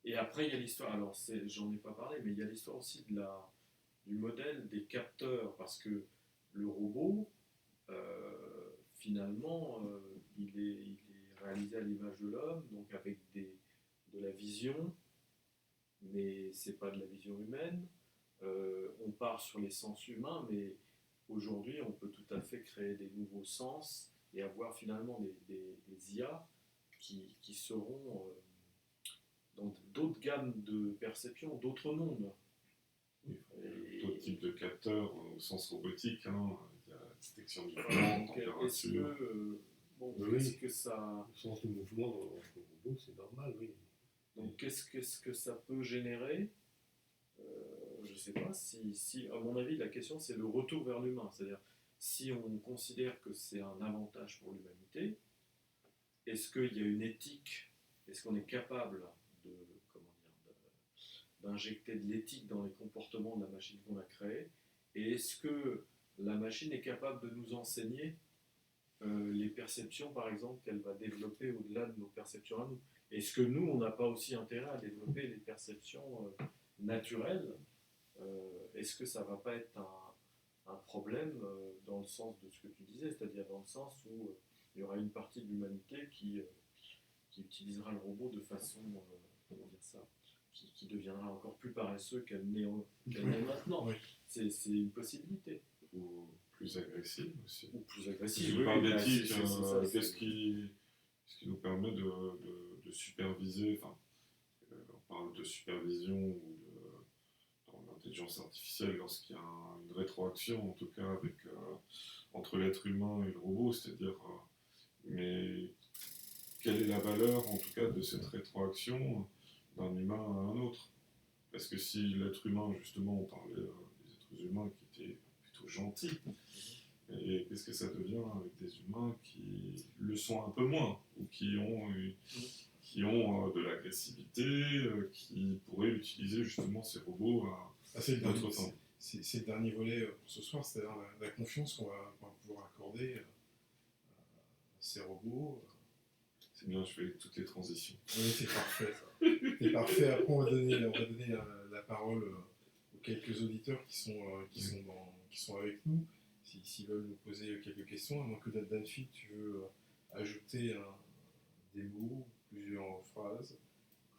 Et après il y a l'histoire, alors j'en ai pas parlé, mais il y a l'histoire aussi du modèle des capteurs, parce que le robot, finalement, il est réalisé à l'image de l'homme, donc avec de la vision, mais c'est pas de la vision humaine. On part sur les sens humains, mais aujourd'hui, on peut tout à fait créer des nouveaux sens et avoir finalement des IA qui seront dans d'autres gammes de perception, d'autres mondes. D'autres types de capteurs au sens robotique, il y a la détection du Voilà, temps, est-ce température. que, est-ce que ça... Le sens du mouvement dans le robot, c'est normal, oui. Donc qu'est-ce que ça peut générer? Je ne sais pas si, à mon avis, la question c'est le retour vers l'humain. C'est-à-dire, si on considère que c'est un avantage pour l'humanité, est-ce qu'il y a une éthique? Est-ce qu'on est capable de, comment dire, d'injecter de l'éthique dans les comportements de la machine qu'on a créée? Et est-ce que la machine est capable de nous enseigner les perceptions, par exemple, qu'elle va développer au-delà de nos perceptions à nous? Est-ce que nous, on n'a pas aussi intérêt à développer les perceptions naturelles? Est-ce que ça ne va pas être un problème dans le sens de ce que tu disais, c'est-à-dire dans le sens où il y aura une partie de l'humanité qui utilisera le robot de façon, comment dire ça, qui deviendra encore plus paresseux qu'elle n'est maintenant. Oui. C'est une possibilité. Ou plus agressive aussi. Ou plus Si agressive. je parle oui, d'éthique, c'est ça, qu'est-ce qui nous permet de superviser, on parle de supervision ou dans l'intelligence artificielle lorsqu'il y a une rétroaction, en tout cas entre l'être humain et le robot, c'est-à-dire, mais quelle est la valeur, en tout cas, de cette rétroaction d'un humain à un autre? Parce que si l'être humain, justement, on parlait des êtres humains qui étaient plutôt gentils, et qu'est-ce que ça devient avec des humains qui le sont un peu moins, ou qui ont de l'agressivité, qui pourraient utiliser justement ces robots à C'est le notre dernier, fin. c'est le dernier volet pour ce soir, c'est-à-dire la confiance qu'on va pouvoir accorder à ces robots. C'est bien, je fais toutes les transitions. Oui, c'est parfait. C'est parfait. Après, on va donner la parole aux quelques auditeurs qui sont avec nous, s'ils veulent nous poser quelques questions. À moins que Danfi, tu veux ajouter des mots, plusieurs phrases,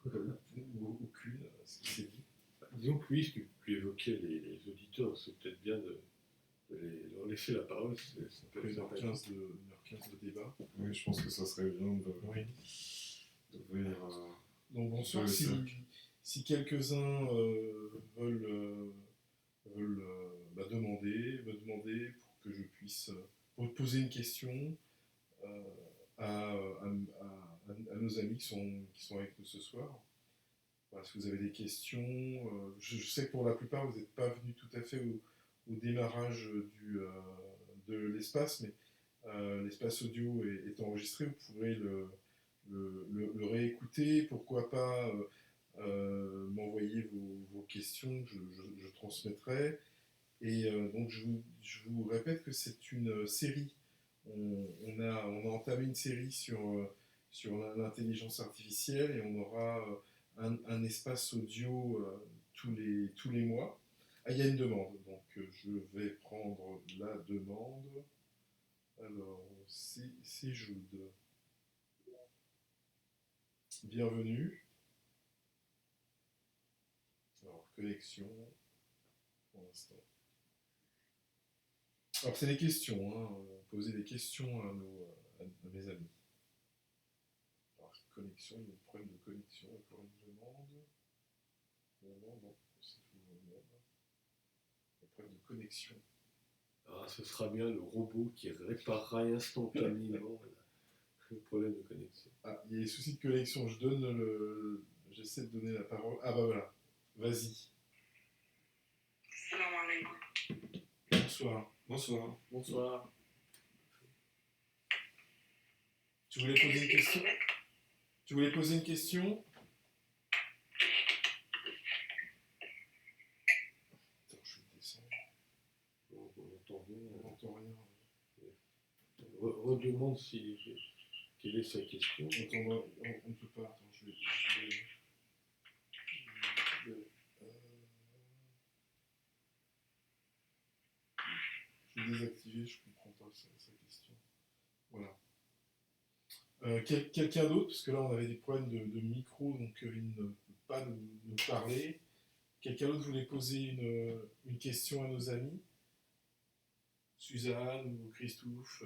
ou aucune, ce qui s'est dit. Disons que oui, ce que tu évoquais les auditeurs, c'est peut-être bien de leur laisser la parole. Ça peut être 1h15 de débat. Oui, je pense que ça serait bien Oui. d'ouvrir. Donc bonsoir, le cercle. si quelques-uns veulent me demander pour que je puisse pour poser une question à nos amis qui sont avec nous ce soir. Voilà, si vous avez des questions, je sais que pour la plupart vous n'êtes pas venus tout à fait au démarrage de l'espace, mais l'espace audio est enregistré, vous pourrez le réécouter, pourquoi pas m'envoyer vos questions, je transmettrai. Et donc je vous répète que c'est une série. On a entamé une série sur l'intelligence artificielle et on aura un espace audio tous les mois. Ah, il y a une demande, donc je vais prendre la demande. Alors, c'est Jude. Bienvenue. Alors, connexion, pour l'instant. Alors, c'est des questions, hein. Poser des questions à mes amis. Alors, connexion, il y a un problème de connexion, encore une demande. Non, c'est toujours le même. Un problème de connexion. Alors, ce sera bien le robot qui réparera instantanément le problème de connexion. Ah, il y a des soucis de connexion. J'essaie de donner la parole. Ah bah voilà. Vas-y. Salam alaikum. Bonsoir. Bonsoir. Bonsoir. Tu voulais poser une question? Tu voulais poser une question? Attends, je vais descendre. On entend bien. On n'entend rien. Redemande quelle est sa question. On ne peut pas. Attends, je vais désactiver, je ne comprends pas sa question. Voilà. Quelqu'un d'autre, parce que là on avait des problèmes de micro, donc il ne peut pas nous parler. Quelqu'un d'autre voulait poser une question à nos amis? Suzanne ou Christophe,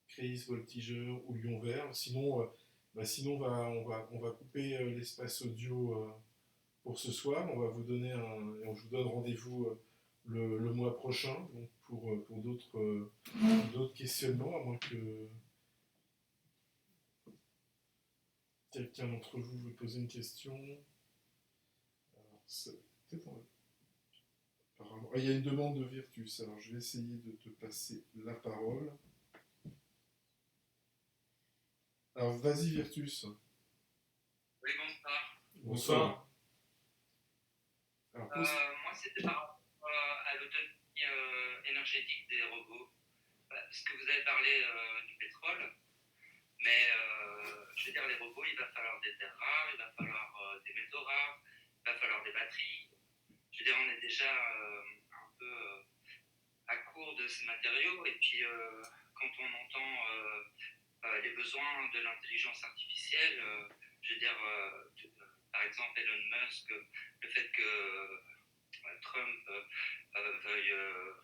Chris, Voltigeur ou Lion Vert. Sinon, on va couper l'espace audio pour ce soir. On va vous donner et je vous donne rendez-vous le mois prochain, donc pour d'autres questionnements, à moins que quelqu'un d'entre vous veut poser une question. Alors, peut-être apparemment. Il y a une demande de Virtus, alors je vais essayer de te passer la parole. Alors vas-y Virtus. Oui, bonsoir. Bonsoir. Alors, Moi, c'était par rapport à l'autonomie énergétique des robots. Parce que vous avez parlé du pétrole, mais je veux dire, les robots, il va falloir des terres rares, il va falloir des métaux rares, il va falloir des batteries. Je veux dire, on est déjà un peu à court de ces matériaux, et puis quand on entend les besoins de l'intelligence artificielle, je veux dire, par exemple Elon Musk, le fait que Trump veuille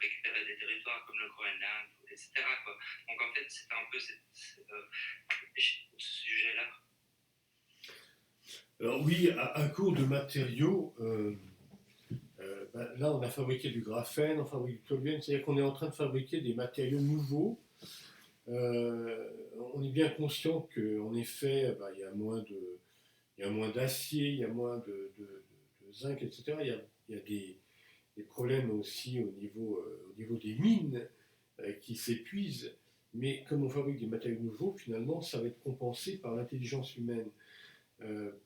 récupérer des territoires comme le Groenland, etc. Quoi. Donc en fait, c'est un peu ce sujet-là. Alors oui, à court de matériaux, là on a fabriqué du graphène, on fabrique du toluène, c'est-à-dire qu'on est en train de fabriquer des matériaux nouveaux. On est bien conscient qu'en effet, il y a moins d'acier, il y a moins de zinc, etc. Il y a des problèmes aussi au niveau des mines qui s'épuisent. Mais comme on fabrique des matériaux nouveaux, finalement, ça va être compensé par l'intelligence humaine.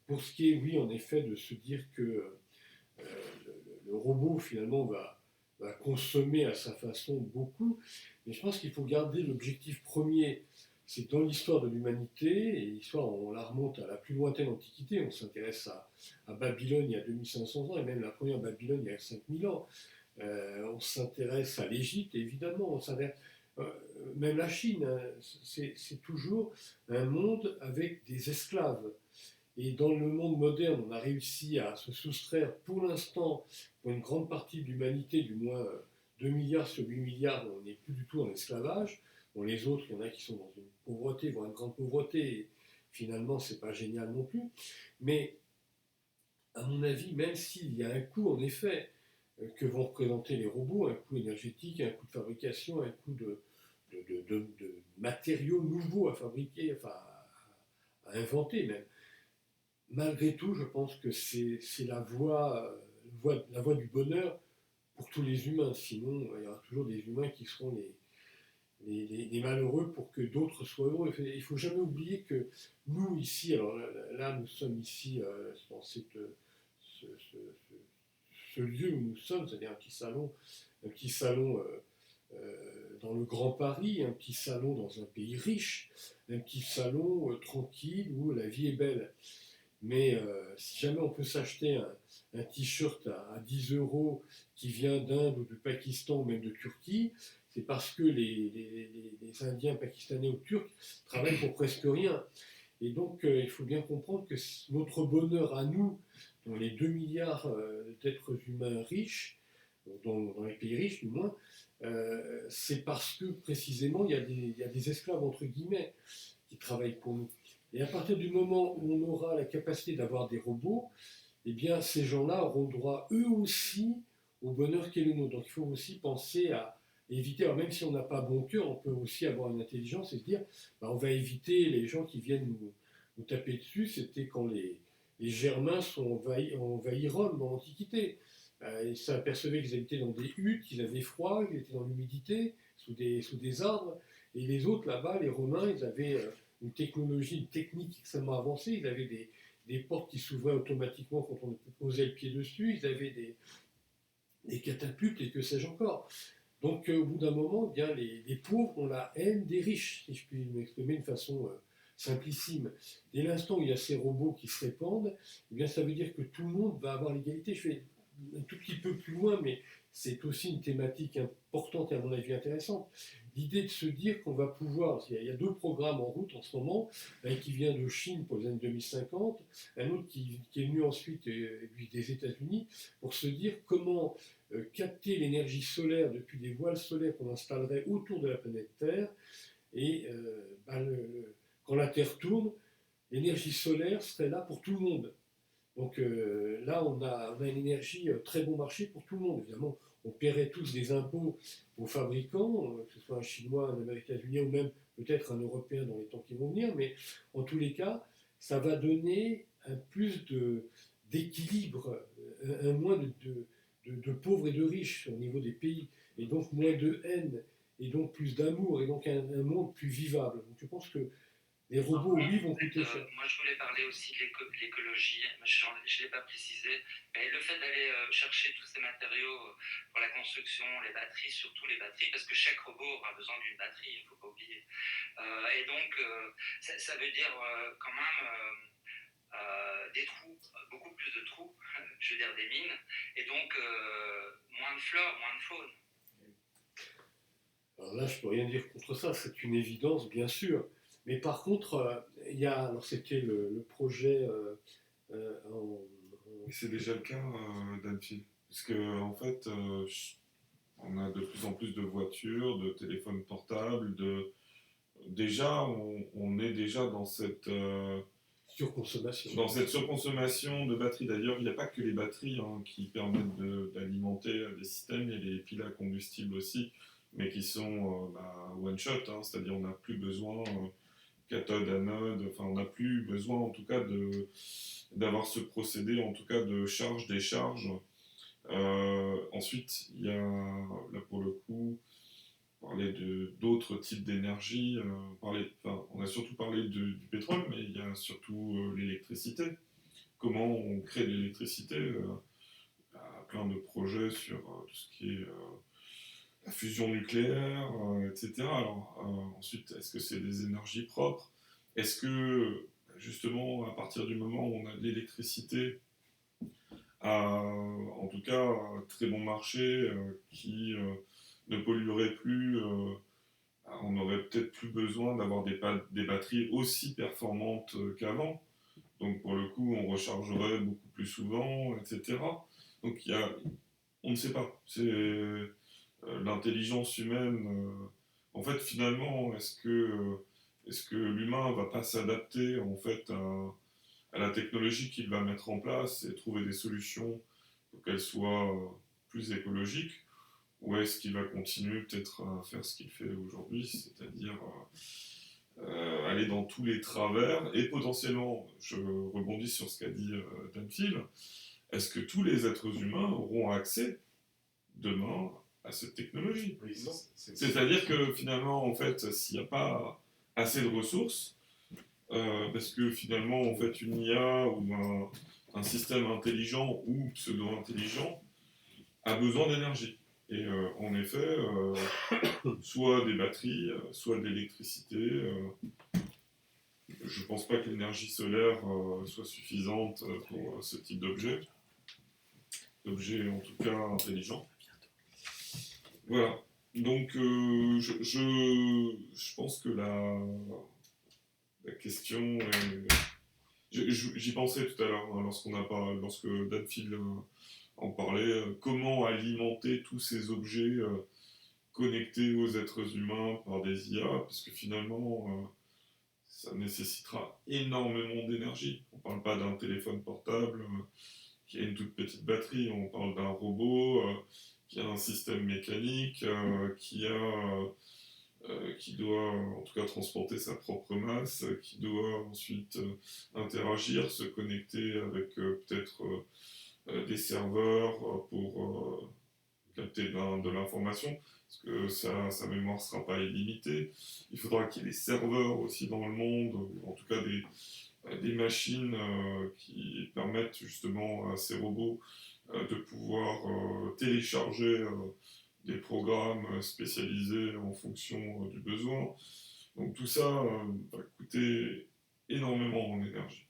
Pour ce qui est, oui, en effet, de se dire que le robot, finalement, va consommer à sa façon beaucoup, mais je pense qu'il faut garder l'objectif premier. C'est que dans l'histoire de l'humanité, et l'histoire, on la remonte à la plus lointaine antiquité, on s'intéresse à Babylone il y a 2500 ans, et même la première Babylone il y a 5000 ans. On s'intéresse à l'Égypte, évidemment, on s'intéresse, même la Chine, hein, c'est toujours un monde avec des esclaves. Et dans le monde moderne, on a réussi à se soustraire, pour l'instant, pour une grande partie de l'humanité, du moins 2 milliards sur 8 milliards, on n'est plus du tout en esclavage. Bon, les autres, il y en a qui sont dans une pauvreté, voire une grande pauvreté, et finalement, c'est pas génial non plus. Mais, à mon avis, même s'il y a un coût, en effet, que vont représenter les robots, un coût énergétique, un coût de fabrication, un coût de matériaux nouveaux à fabriquer, enfin, à inventer même. Malgré tout, je pense que c'est la voie du bonheur pour tous les humains. Sinon, il y aura toujours des humains qui seront les malheureux pour que d'autres soient heureux. Il ne faut jamais oublier que nous, ici, alors là, nous sommes ici dans ce lieu où nous sommes, c'est-à-dire un petit salon dans le Grand Paris, un petit salon dans un pays riche, un petit salon tranquille où la vie est belle. Mais si jamais on peut s'acheter un t-shirt à 10 euros qui vient d'Inde ou du Pakistan ou même de Turquie, c'est parce que les Indiens, Pakistanais ou Turcs travaillent pour presque rien. Et donc il faut bien comprendre que notre bonheur à nous, dans les 2 milliards d'êtres humains riches, dans les pays riches du moins, c'est parce que précisément il y a des esclaves entre guillemets qui travaillent pour nous. Et à partir du moment où on aura la capacité d'avoir des robots, eh bien ces gens-là auront droit eux aussi au bonheur qui est le nôtre. Donc il faut aussi penser à éviter, alors même si on n'a pas bon cœur, on peut aussi avoir une intelligence et se dire, bah, on va éviter les gens qui viennent nous taper dessus. C'était quand les Germains ont envahi Rome dans l'Antiquité. Ils s'apercevaient qu'ils habitaient dans des huttes, qu'ils avaient froid, qu'ils étaient dans l'humidité, sous des arbres. Et les autres là-bas, les Romains, ils avaient une technologie, une technique extrêmement avancée. Ils avaient des portes qui s'ouvraient automatiquement quand on posait le pied dessus. Ils avaient des catapultes et que sais-je encore. Donc au bout d'un moment, eh bien, les pauvres ont la haine des riches, si je puis m'exprimer de façon simplissime. Dès l'instant où il y a ces robots qui se répandent, eh bien, ça veut dire que tout le monde va avoir l'égalité. Je vais un tout petit peu plus loin, mais c'est aussi une thématique importante et à mon avis intéressante. L'idée de se dire qu'on va pouvoir, il y a 2 programmes en route en ce moment, un qui vient de Chine pour les années 2050, un autre qui est venu ensuite des États-Unis, pour se dire comment capter l'énergie solaire depuis des voiles solaires qu'on installerait autour de la planète Terre, et quand la Terre tourne, l'énergie solaire serait là pour tout le monde. Donc là, on a une énergie très bon marché pour tout le monde. Évidemment, on paierait tous des impôts aux fabricants, que ce soit un Chinois, un Américain ou même peut-être un Européen dans les temps qui vont venir, mais en tous les cas, ça va donner un plus d'équilibre, un moins de pauvres et de riches au niveau des pays, et donc moins de haine, et donc plus d'amour, et donc un monde plus vivable. Donc je pense que les robots, oui, vont coûter cher. Moi, je voulais parler aussi de l'écologie, mais je ne l'ai pas précisé. Mais le fait d'aller chercher tous ces matériaux pour la construction, les batteries, surtout les batteries, parce que chaque robot aura besoin d'une batterie, il ne faut pas oublier. Et donc, ça veut dire quand même des trous, beaucoup plus de trous, je veux dire des mines, et donc moins de flore, moins de faune. Alors là, je ne peux rien dire contre ça, c'est une évidence, bien sûr. Mais par contre, il y a, alors c'était le projet Et c'est déjà le cas d'Annecy. Parce que en fait, on a de plus en plus de voitures, de téléphones portables, déjà, on est déjà dans cette surconsommation de batteries. D'ailleurs, il n'y a pas que les batteries qui permettent d'alimenter des systèmes, il y a les piles à combustible aussi, mais qui sont one shot, c'est-à-dire on n'a plus besoin cathode, anode, enfin on n'a plus besoin en tout cas d'avoir ce procédé en tout cas de charge-décharge. Ensuite, il y a là pour le coup parler d'autres types d'énergie. On a surtout parlé du pétrole, mais il y a surtout l'électricité. Comment on crée de l'électricité il y a plein de projets sur tout ce qui est la fusion nucléaire, etc. Alors, ensuite, est-ce que c'est des énergies propres? Est-ce que, justement, à partir du moment où on a de l'électricité, en tout cas, un très bon marché qui ne polluerait plus, on n'aurait peut-être plus besoin d'avoir des batteries aussi performantes qu'avant. Donc, pour le coup, on rechargerait beaucoup plus souvent, etc. Donc, on ne sait pas. C'est l'intelligence humaine. En fait, finalement, est-ce que l'humain va pas s'adapter en fait à la technologie qu'il va mettre en place et trouver des solutions pour qu'elle soit plus écologique, ou est-ce qu'il va continuer peut-être à faire ce qu'il fait aujourd'hui, c'est-à-dire aller dans tous les travers et potentiellement, je rebondis sur ce qu'a dit Danfield, est-ce que tous les êtres humains auront accès demain à cette technologie? Oui, C'est-à-dire que finalement, en fait, s'il n'y a pas assez de ressources, parce que finalement, en fait, une IA ou un système intelligent ou pseudo-intelligent a besoin d'énergie. Et en effet, soit des batteries, soit de l'électricité. Je ne pense pas que l'énergie solaire soit suffisante pour ce type d'objet en tout cas intelligent. Voilà. Donc, je pense que la question est... J'y pensais tout à l'heure, hein, lorsque Danfield en parlait, comment alimenter tous ces objets connectés aux êtres humains par des IA, parce que finalement, ça nécessitera énormément d'énergie. On ne parle pas d'un téléphone portable qui a une toute petite batterie, on parle d'un robot qui a un système mécanique, qui doit en tout cas transporter sa propre masse, qui doit ensuite interagir, se connecter avec peut-être des serveurs pour capter de l'information, parce que sa mémoire ne sera pas illimitée. Il faudra qu'il y ait des serveurs aussi dans le monde, ou en tout cas des machines qui permettent justement à ces robots de pouvoir télécharger des programmes spécialisés en fonction du besoin. Donc tout ça va coûter énormément en énergie.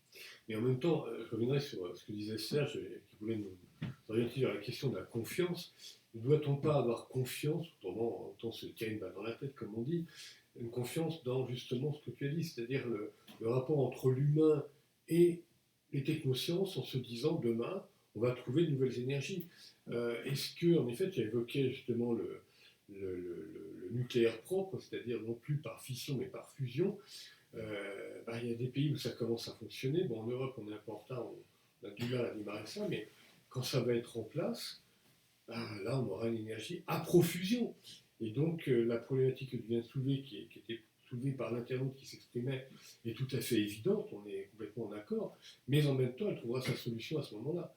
Mais en même temps, je reviendrai sur ce que disait Serge, qui voulait nous orienter vers la question de la confiance. Ne doit-on pas avoir confiance, autant se tient une balle dans la tête, comme on dit, une confiance dans justement ce que tu as dit, c'est-à-dire le rapport entre l'humain et les technosciences, en se disant demain, on va trouver de nouvelles énergies. Est-ce que, en effet, tu as évoqué justement le nucléaire propre, c'est-à-dire non plus par fission mais par fusion. Il y a des pays où ça commence à fonctionner. Bon, en Europe, on est un peu en retard, on a du mal à démarrer ça, mais quand ça va être en place, là, on aura une énergie à profusion. Et donc, la problématique que tu viens de soulever, qui était soulevée par l'internaute qui s'exprimait, est tout à fait évidente, on est complètement d'accord, mais en même temps, elle trouvera sa solution à ce moment-là.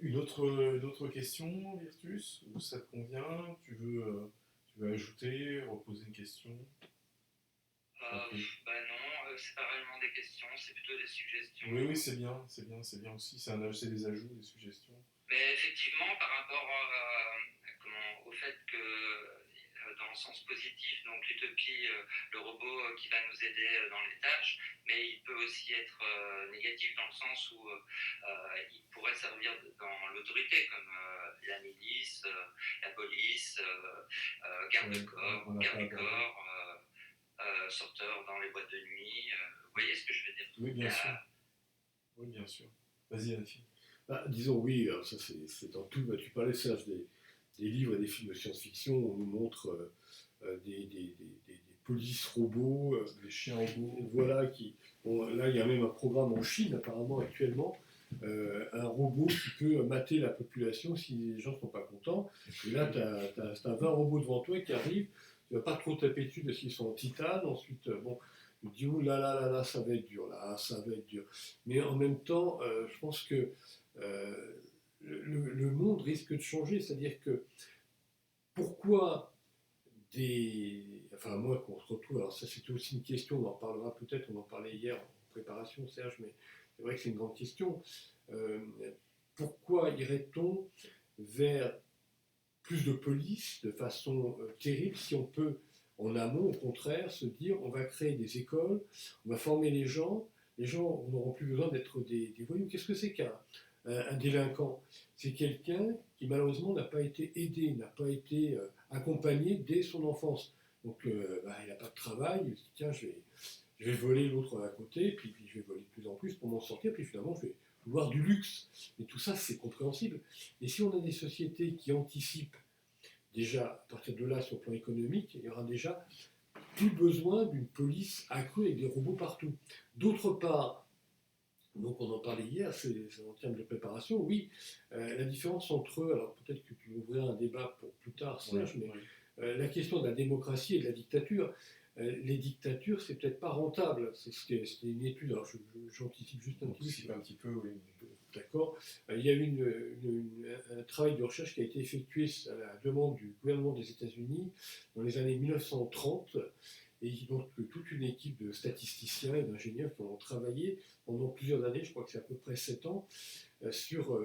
Une autre question, Virtus, ou ça te convient? Tu veux ajouter, reposer une question? Non, c'est pas réellement des questions, c'est plutôt des suggestions. Oui, c'est bien aussi. C'est des ajouts, des suggestions. Mais effectivement, par rapport au fait que, dans le sens positif, donc l'utopie, le robot qui va nous aider dans les tâches, mais il peut aussi être négatif dans le sens où il pourrait servir dans l'autorité, comme la milice, la police, garde du corps, sorteur dans les boîtes de nuit. Vous voyez ce que je veux dire? Oui, bien sûr. Oui, bien sûr. Vas-y, Anne-Fille. Disons oui, alors ça c'est dans tout. Tu parlais, Serge, des livres et des films de science-fiction. On nous montre des polices robots, des chiens robots. Voilà, là il y a même un programme en Chine apparemment actuellement, un robot qui peut mater la population si les gens ne sont pas contents. Et là, tu as 20 robots devant toi qui arrivent. ne vas pas trop taper dessus parce qu'ils sont en titane. Ensuite, bon, tu te dis, ouh là, ça va être dur, là, ça va être dur. Mais en même temps, je pense que le monde risque de changer. C'est-à-dire que pourquoi enfin, moi, qu'on se retrouve, alors ça c'était aussi une question, on en parlera peut-être, on en parlait hier en préparation, Serge, mais c'est vrai que c'est une grande question. Euh, Pourquoi irait-on vers plus de police de façon terrible si on peut, en amont, au contraire, se dire on va créer des écoles, on va former les gens n'auront plus besoin d'être des voyous. Qu'est-ce que c'est qu'un délinquant? C'est quelqu'un qui malheureusement n'a pas été aidé, n'a pas été accompagné dès son enfance. Donc il n'a pas de travail, il se dit tiens, je vais voler l'autre à côté, puis je vais voler de plus en plus pour m'en sortir, puis finalement je vais vouloir du luxe. Mais tout ça, c'est compréhensible. Et si on a des sociétés qui anticipent déjà, à partir de là, sur le plan économique, il y aura déjà plus besoin d'une police accrue avec des robots partout. D'autre part, donc on en parlait hier, c'est en termes de préparation, oui, la différence entre eux, alors peut-être que tu ouvriras un débat pour plus tard, Serge, mais la question de la démocratie et de la dictature, les dictatures, c'est peut-être pas rentable. C'était une étude, alors j'anticipe juste un petit peu, oui. D'accord. Il y a eu un travail de recherche qui a été effectué à la demande du gouvernement des États-Unis dans les années 1930, et donc toute une équipe de statisticiens et d'ingénieurs qui ont travaillé pendant plusieurs années, je crois que c'est à peu près 7 ans, sur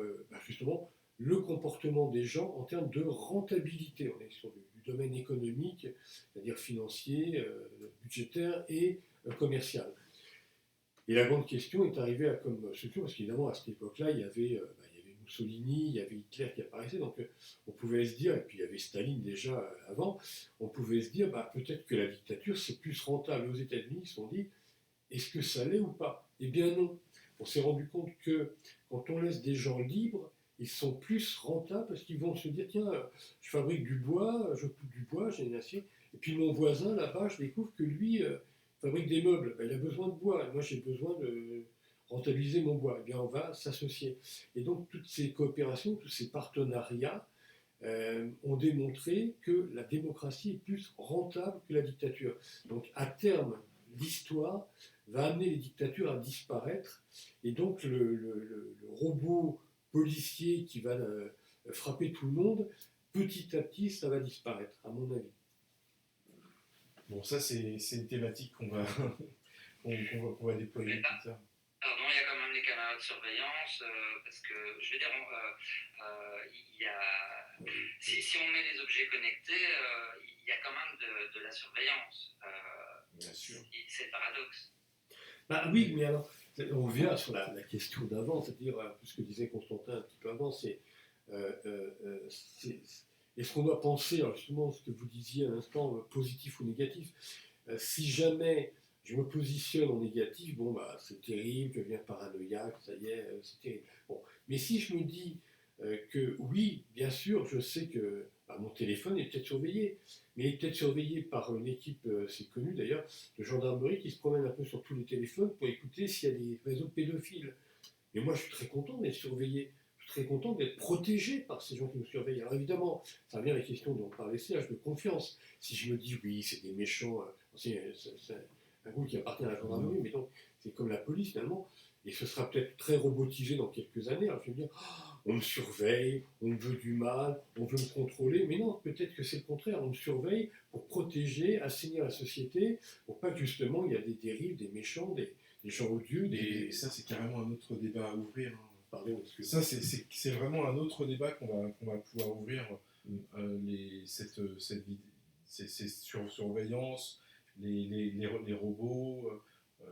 justement le comportement des gens en termes de rentabilité. On est sur du domaine économique, c'est-à-dire financier, budgétaire et commercial. Et la grande question est arrivée à comme structure, parce qu'évidemment, à cette époque-là, il y avait Mussolini, il y avait Hitler qui apparaissait, donc on pouvait se dire, et puis il y avait Staline déjà avant, on pouvait se dire, peut-être que la dictature, c'est plus rentable. Aux États-Unis, ils se sont dit, est-ce que ça l'est ou pas? Eh bien non. On s'est rendu compte que quand on laisse des gens libres, ils sont plus rentables parce qu'ils vont se dire, tiens, je fabrique du bois, je coupe du bois, j'ai une acier, et puis mon voisin là-bas, je découvre que lui fabrique des meubles, il a besoin de bois, et moi j'ai besoin de rentabiliser mon bois, eh bien on va s'associer. Et donc toutes ces coopérations, tous ces partenariats ont démontré que la démocratie est plus rentable que la dictature. Donc à terme, l'histoire va amener les dictatures à disparaître, et donc le robot policier qui va frapper tout le monde, petit à petit, ça va disparaître, à mon avis. Bon, ça, c'est une thématique qu'on va, qu'on va déployer plus tard. Pardon, il y a quand même les caméras de surveillance, parce que, je veux dire, il y a, si on met les objets connectés, il y a quand même de la surveillance. Bien sûr. C'est le paradoxe. Oui, mais alors, on revient sur la question d'avant, c'est-à-dire, ce que disait Constantin un petit peu avant, c'est est-ce qu'on doit penser, alors justement, ce que vous disiez à l'instant, positif ou négatif, si jamais je me positionne en négatif, bon, c'est terrible, je deviens paranoïaque, ça y est, c'est terrible. Bon. Mais si je me dis que oui, bien sûr, je sais que mon téléphone est peut-être surveillé, mais il est peut-être surveillé par une équipe, c'est connu d'ailleurs, de gendarmerie qui se promène un peu sur tous les téléphones pour écouter s'il y a des réseaux pédophiles. Mais moi, je suis très content d'être surveillé. Je suis très content d'être protégé par ces gens qui me surveillent. Alors évidemment, ça revient à la question dont on parlait, Serge, de confiance. Si je me dis, oui, c'est des méchants, c'est un groupe qui appartient à la gendarmerie, mais donc c'est comme la police finalement, et ce sera peut-être très robotisé dans quelques années. Alors je vais me dire, on me surveille, on me veut du mal, on veut me contrôler, mais non, peut-être que c'est le contraire, on me surveille pour protéger, assainir la société, pour pas que justement il y a des dérives, des méchants, des gens odieux. Et ça, c'est carrément un autre débat à ouvrir. Pardon, ça, c'est vraiment un autre débat qu'on va pouvoir ouvrir, ces surveillances, les robots,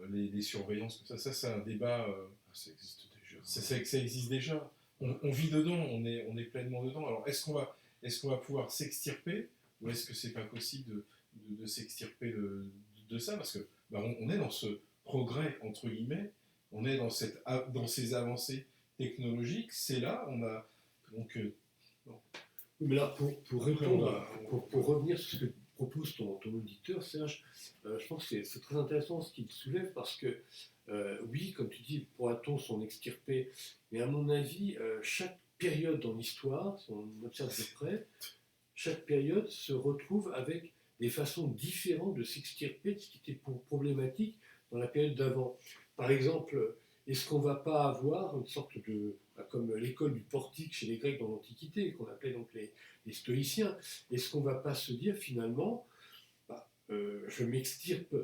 les surveillances, comme ça c'est un débat. Ça existe déjà. Ça existe déjà. On vit dedans, on est pleinement dedans. Alors est-ce qu'on va pouvoir s'extirper, ou est-ce que c'est pas possible de s'extirper de ça, parce que on est dans ce progrès entre guillemets, on est dans ces avancées technologiques, c'est là, on a donc. Mais là, pour répondre, pour revenir sur ce que propose ton auditeur, Serge, je pense que c'est très intéressant ce qu'il soulève, parce que, oui, comme tu dis, pourra-t-on s'en extirper, mais à mon avis, chaque période dans l'histoire, si on observe de près, chaque période se retrouve avec des façons différentes de s'extirper de ce qui était problématique dans la période d'avant. Par exemple, est-ce qu'on ne va pas avoir une sorte de, comme l'école du portique chez les Grecs dans l'Antiquité, qu'on appelait donc les stoïciens, est-ce qu'on ne va pas se dire finalement, je m'extirpe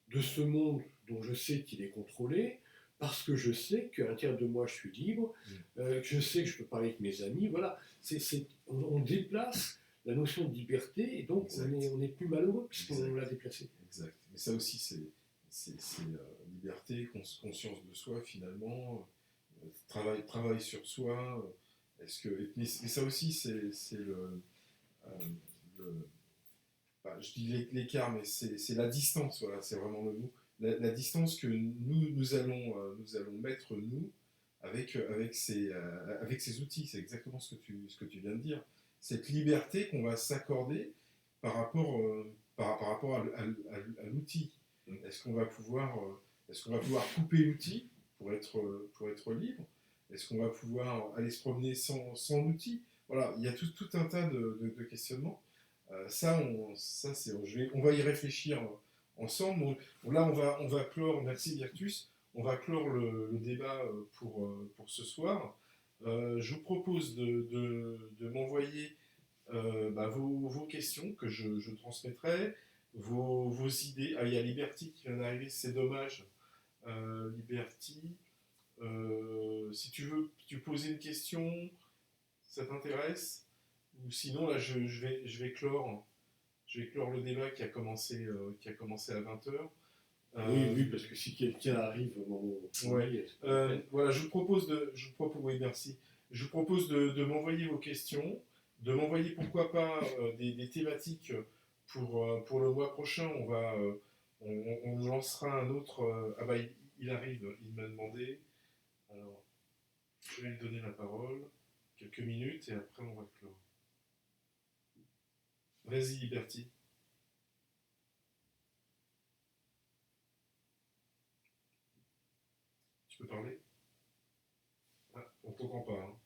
de ce monde dont je sais qu'il est contrôlé, parce que je sais qu'à l'intérieur de moi je suis libre, que je sais que je peux parler avec mes amis, voilà, on déplace la notion de liberté et donc on est plus malheureux puisqu'on l'a déplacé. Exact. Mais ça aussi, c'est liberté, conscience de soi finalement, travail sur soi. Mais ça aussi, c'est je dis l'écart, mais c'est la distance, voilà, c'est vraiment le mot. La distance que nous allons mettre, nous, avec ces outils. C'est exactement ce que tu viens de dire. Cette liberté qu'on va s'accorder par rapport à l'outil. Est-ce qu'on va pouvoir couper l'outil pour être libre? Est-ce qu'on va pouvoir aller se promener sans l'outil? Voilà, il y a tout un tas de questionnements. On va y réfléchir ensemble. Donc là, on va clore, merci Virtus, on va clore le débat pour ce soir. Je vous propose de m'envoyer vos questions que je transmettrai, vos idées. Ah, il y a Liberty qui vient d'arriver, c'est dommage. Liberty, si tu veux poser une question, ça t'intéresse? Ou sinon, là, je vais clore le débat qui a commencé à 20h. Oui, parce que si quelqu'un arrive au moment où... Ouais. Voilà, oui, merci. Je vous propose de m'envoyer vos questions, de m'envoyer pourquoi pas des thématiques pour le mois prochain. On lancera un autre... il arrive, il m'a demandé. Alors, je vais lui donner la parole, quelques minutes, et après on va clore. Vas-y, Liberty. Tu peux parler? Ah, on t'entend pas. Hein.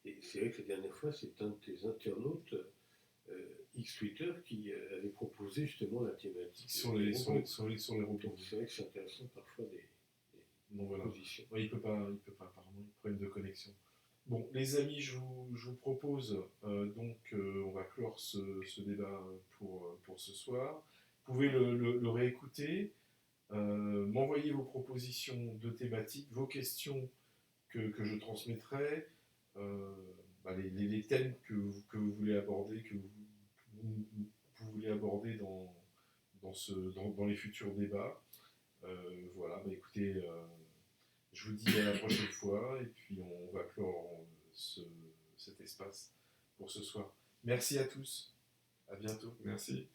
Et c'est vrai que la dernière fois, c'est un de tes internautes, X-Twitter, qui avait proposé justement la thématique sur les robots. Donc c'est vrai que c'est intéressant parfois des propositions. Ouais, il peut pas, apparemment, problème de connexion. Bon, les amis, je vous propose, on va clore ce débat pour ce soir. Vous pouvez le réécouter, m'envoyer vos propositions de thématiques, vos questions que je transmettrai, les thèmes que vous voulez aborder, que vous voulez aborder dans les futurs débats. Voilà, écoutez, je vous dis à la prochaine fois et puis on va clore cet espace pour ce soir. Merci à tous, à bientôt. Merci.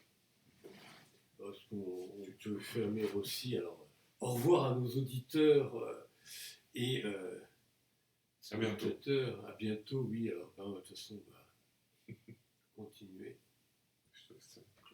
Parce qu'on peut fermer aussi, alors au revoir à nos auditeurs et à bientôt. À bientôt, oui, alors de toute façon...